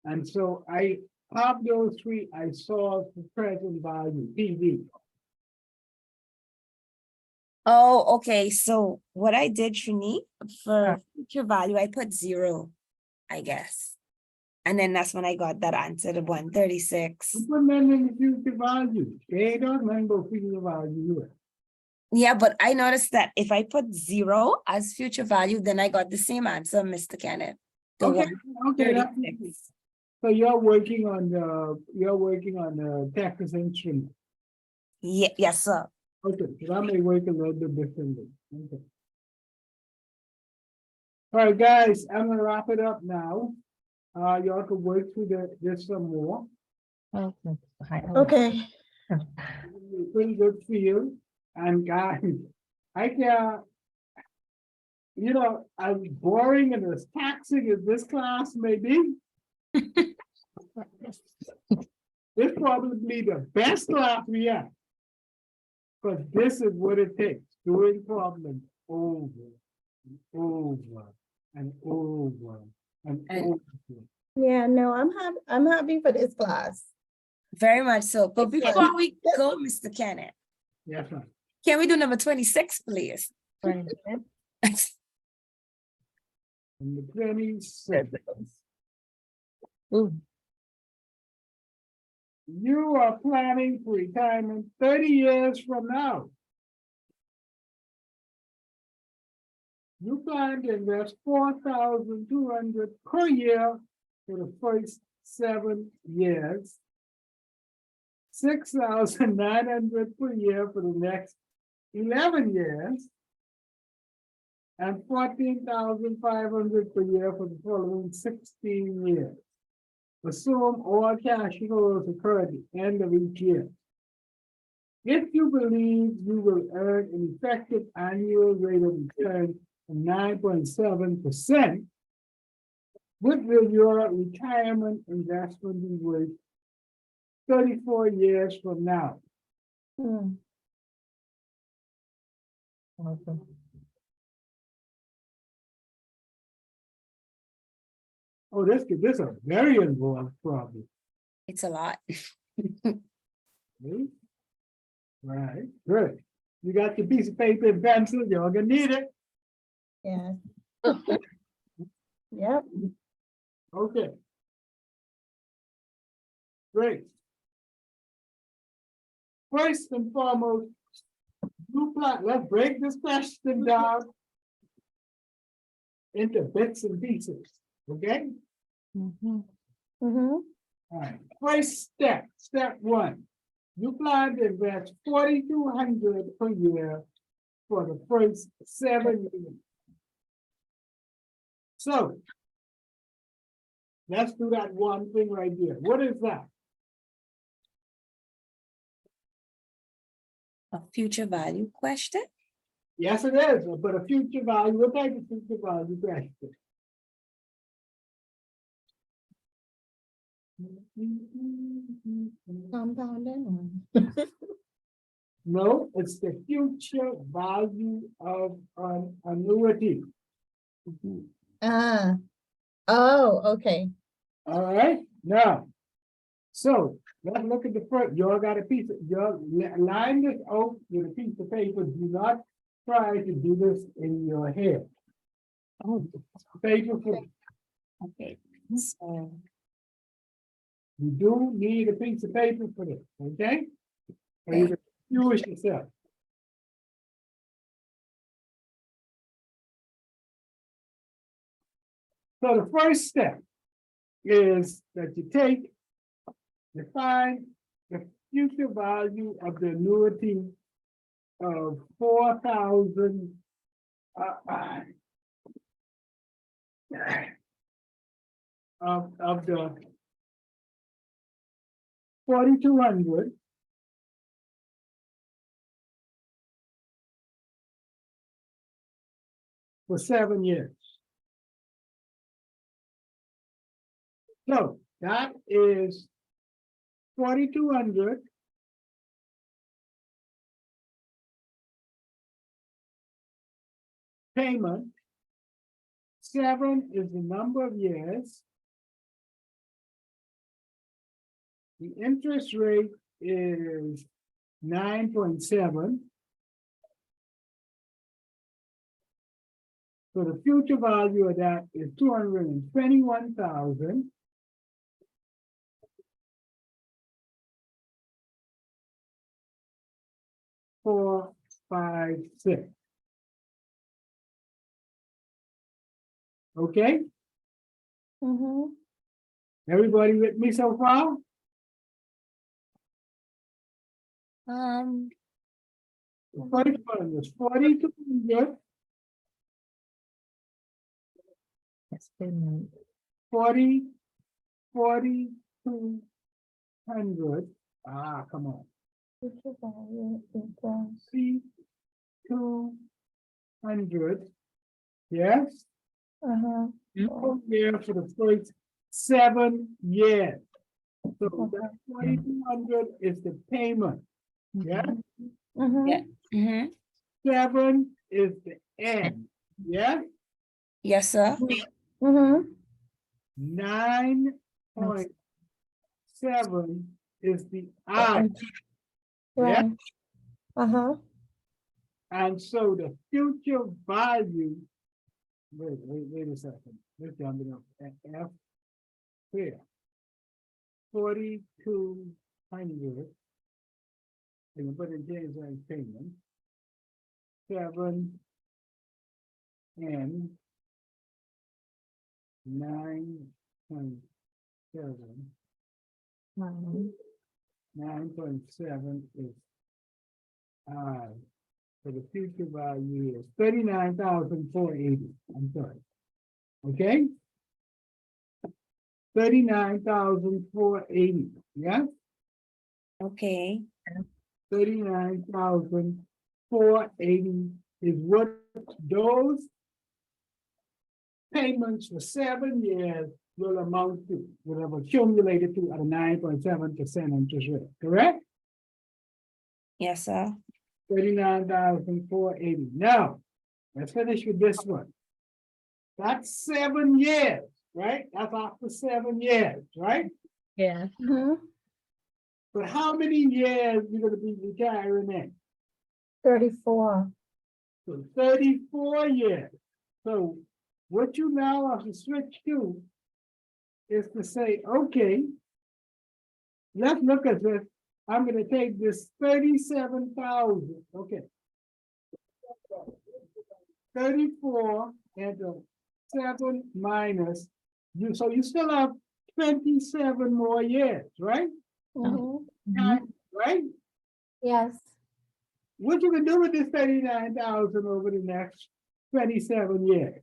[SPEAKER 2] And so I, of those three, I saw the present value, PV.
[SPEAKER 1] Oh, okay. So what I did, Trinique, for future value, I put 0, I guess. And then that's when I got that answer, the 136.
[SPEAKER 2] Put them in the future value. They don't remember future value here.
[SPEAKER 1] Yeah, but I noticed that if I put 0 as future value, then I got the same answer, Mr. Kenneth. The
[SPEAKER 2] Okay, okay, that's-
[SPEAKER 1] 136.
[SPEAKER 2] so you're working on the Texas instrument.
[SPEAKER 1] Yeah, yes, sir.
[SPEAKER 2] Okay, so that may work a little bit differently. Okay. All right, guys, I'm gonna wrap it up now. Y'all can work through this some more.
[SPEAKER 4] okay.
[SPEAKER 3] Okay.
[SPEAKER 2] Pretty good feel. And guys, I can, as boring and as taxing as this class may be, this probably the best class we have. Because this is what it takes, doing problems over, and over, and over, and
[SPEAKER 1] And-
[SPEAKER 2] over.
[SPEAKER 3] Yeah, no, I'm happy for this class.
[SPEAKER 1] Very much so. But
[SPEAKER 3] Excellent.
[SPEAKER 1] before we go, Mr. Kenneth,
[SPEAKER 2] Yes, ma'am.
[SPEAKER 1] can we do number 26, please?
[SPEAKER 2] And the 26.
[SPEAKER 4] Ooh,
[SPEAKER 2] You are planning for retirement 30 years from now. You plan to invest 4,200 per year for the first 7 years. 6,900 per year for the next 11 years. And 14,500 per year for the following 16 years. Assume all cash flows occur at the end of each year. If you believe you will earn an effective annual rate of return of 9.7%, what will your retirement investment be worth 34 years from now?
[SPEAKER 3] Hmm.
[SPEAKER 4] okay.
[SPEAKER 2] Oh, this is a very involved problem.
[SPEAKER 1] It's a lot.
[SPEAKER 2] Okay? Right, good. You got your piece of paper and pencil, you're gonna need it.
[SPEAKER 3] Yeah. Yep.
[SPEAKER 2] Okay. Great. First and foremost, let's break this question down into bits and pieces, okay?
[SPEAKER 4] Mhm.
[SPEAKER 3] Mm-hmm.
[SPEAKER 2] All right, first step 1. You plan to invest 4,200 per year for the first 7 years. So let's do that one thing right here. What is that?
[SPEAKER 1] A future value question?
[SPEAKER 2] Yes, it is, but a future value, what type of future value question?
[SPEAKER 3] Compounding.
[SPEAKER 2] No, it's the future value of an annuity.
[SPEAKER 3] Ah. Oh, okay.
[SPEAKER 2] All right, now. So let's look at the first, y'all got a piece of, y'all line this out with a piece of paper. Do not try to do this in your head.
[SPEAKER 1] Oh,
[SPEAKER 2] Paper for,
[SPEAKER 1] okay, so,
[SPEAKER 2] you do need a piece of paper for this, okay? Or you can confuse yourself. So the first step is that you find the future value of the annuity of 4,000. Of the 4,200. For 7 years. So that is 4,200. Payment. 7 is the number of years. The interest rate is 9.7. So the future value of that is 221,000. Four, 5, 6. Okay,
[SPEAKER 3] Mhm.
[SPEAKER 2] everybody with me so far? The first one was 4,200,
[SPEAKER 4] That's payment.
[SPEAKER 2] 4,200. Come on.
[SPEAKER 3] Future value equals.
[SPEAKER 2] 3,200. Yes, whole year for the first 7 years. So that 4,200 is the payment. Yeah,
[SPEAKER 1] yeah, mm-hmm,
[SPEAKER 2] 7 is the end. Yeah,
[SPEAKER 1] yes, sir,
[SPEAKER 2] 9.7 is the I. Yeah,
[SPEAKER 3] Right.
[SPEAKER 2] and so the future value. Wait a second. Let's jump it up. F here. 4,200. You can put in James Ryan payment. 7 and 9.7. 9.7 is I. So the future value is 39,480. I'm sorry. Okay? 39,480. Yeah?
[SPEAKER 1] okay,
[SPEAKER 2] 39,480 is what those payments for 7 years will amount to, will have accumulated to at a 9.7% interest rate, correct?
[SPEAKER 1] yes, sir,
[SPEAKER 2] 39,480. Now, let's finish with this one. That's 7 years, right? That's after 7 years, right?
[SPEAKER 4] Yeah.
[SPEAKER 2] But how many years you gonna be retiring in?
[SPEAKER 3] 34.
[SPEAKER 2] So 34 years. So what you now have to switch to is to say, okay, let's look at this. I'm gonna take this 37,000, okay. 34 and 7 minus, so you still have 27 more years, right? Right?
[SPEAKER 3] Yes.
[SPEAKER 2] What you can do with this 39,000 over the next 27 years?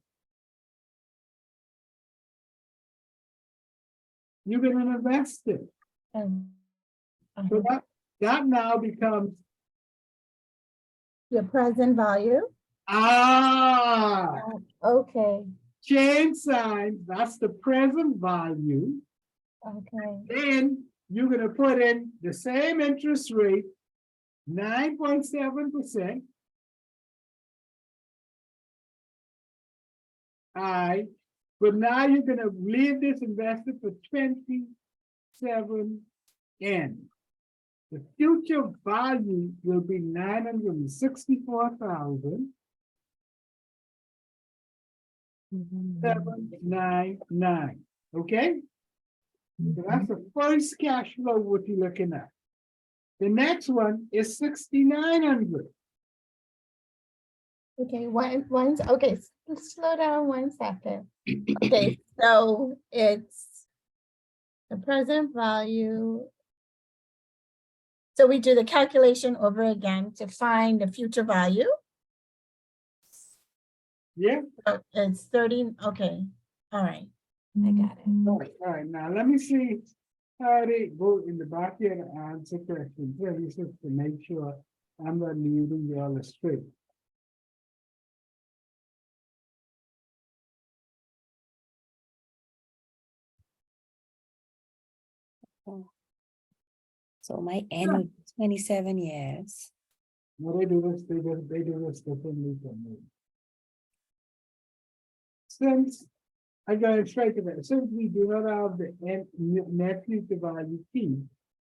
[SPEAKER 2] You can invest it. So that now becomes
[SPEAKER 3] Your present value. Okay.
[SPEAKER 2] change signs, that's the present value.
[SPEAKER 3] Okay.
[SPEAKER 2] Then you're gonna put in the same interest rate, 9.7%. But now you're gonna leave this invested for 27 N. The future value will be 964,799. Okay? So that's the first cash flow what you're looking at. The next one is 6,900.
[SPEAKER 3] Okay, okay, slow down 1 second. Okay, so it's the present value. So we do the calculation over again to find the future value.
[SPEAKER 2] Yeah?
[SPEAKER 3] So it's 30, okay, all right, I got it.
[SPEAKER 2] All right, now let me see how they go in the back here to answer questions. Really, just to make sure I'm not leaving you all straight.
[SPEAKER 1] So my N would be 27 years.
[SPEAKER 2] No, they do this differently from me. Since I got it straight to that, since we do not have the net future value P,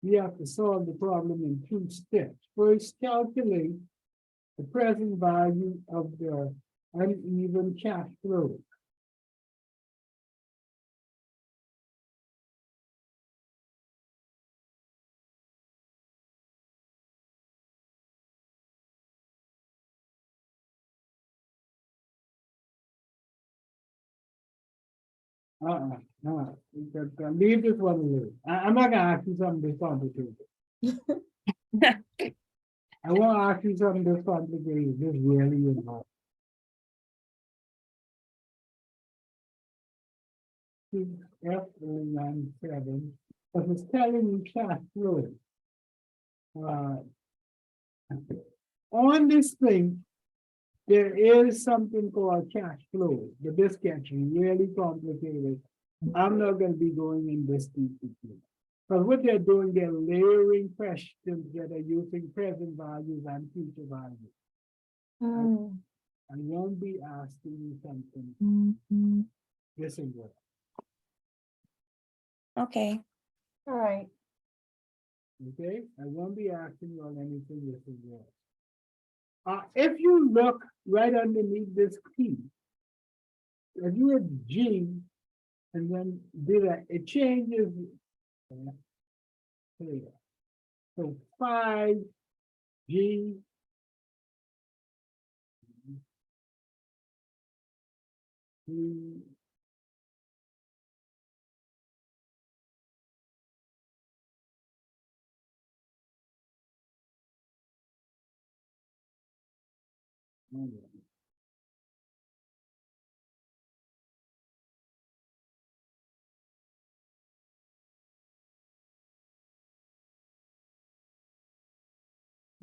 [SPEAKER 2] we have to solve the problem in 2 steps. First, calculate the present value of the uneven cash flow. No, leave this one alone. I'm not gonna ask you something this complicated. I won't ask you something this complicated, this really is hard. F97, but it's telling you cash flow. On this thing, there is something called cash flow, but this gets really complicated. I'm not gonna be going in this deep. But what they're doing, they're layering questions that are using present values and future values. I won't be asking you something. This is what.
[SPEAKER 1] Okay,
[SPEAKER 3] All right,
[SPEAKER 2] Okay, I won't be asking you on anything this is what. If you look right underneath this P, if you hit G and then do that, it changes. Here. So 5G.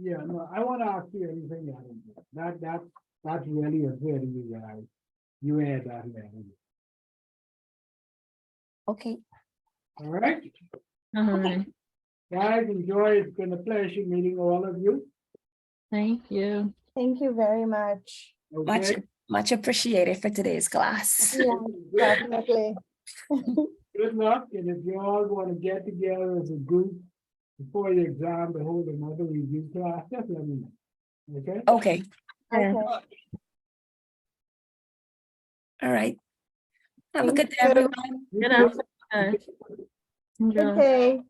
[SPEAKER 2] Yeah, no, I want to ask you anything. I don't know. That's really a very you guys. You add that in.
[SPEAKER 1] okay.
[SPEAKER 2] All right,
[SPEAKER 4] All right,
[SPEAKER 2] guys, enjoy. It's been a pleasure meeting all of you.
[SPEAKER 4] thank you.
[SPEAKER 3] thank you very much.
[SPEAKER 1] Much,
[SPEAKER 2] Okay,
[SPEAKER 1] much appreciated for today's class.
[SPEAKER 3] Yeah, definitely.
[SPEAKER 2] good luck. And if you all want to get together as a group before your exam to hold another review class, just let me know. Okay.
[SPEAKER 1] Okay,
[SPEAKER 3] Okay.
[SPEAKER 1] all right. Have a
[SPEAKER 3] Thank
[SPEAKER 1] good day,
[SPEAKER 3] you.
[SPEAKER 1] everyone.
[SPEAKER 2] You
[SPEAKER 4] Good
[SPEAKER 2] too.
[SPEAKER 4] afternoon. Enjoy.
[SPEAKER 3] Okay.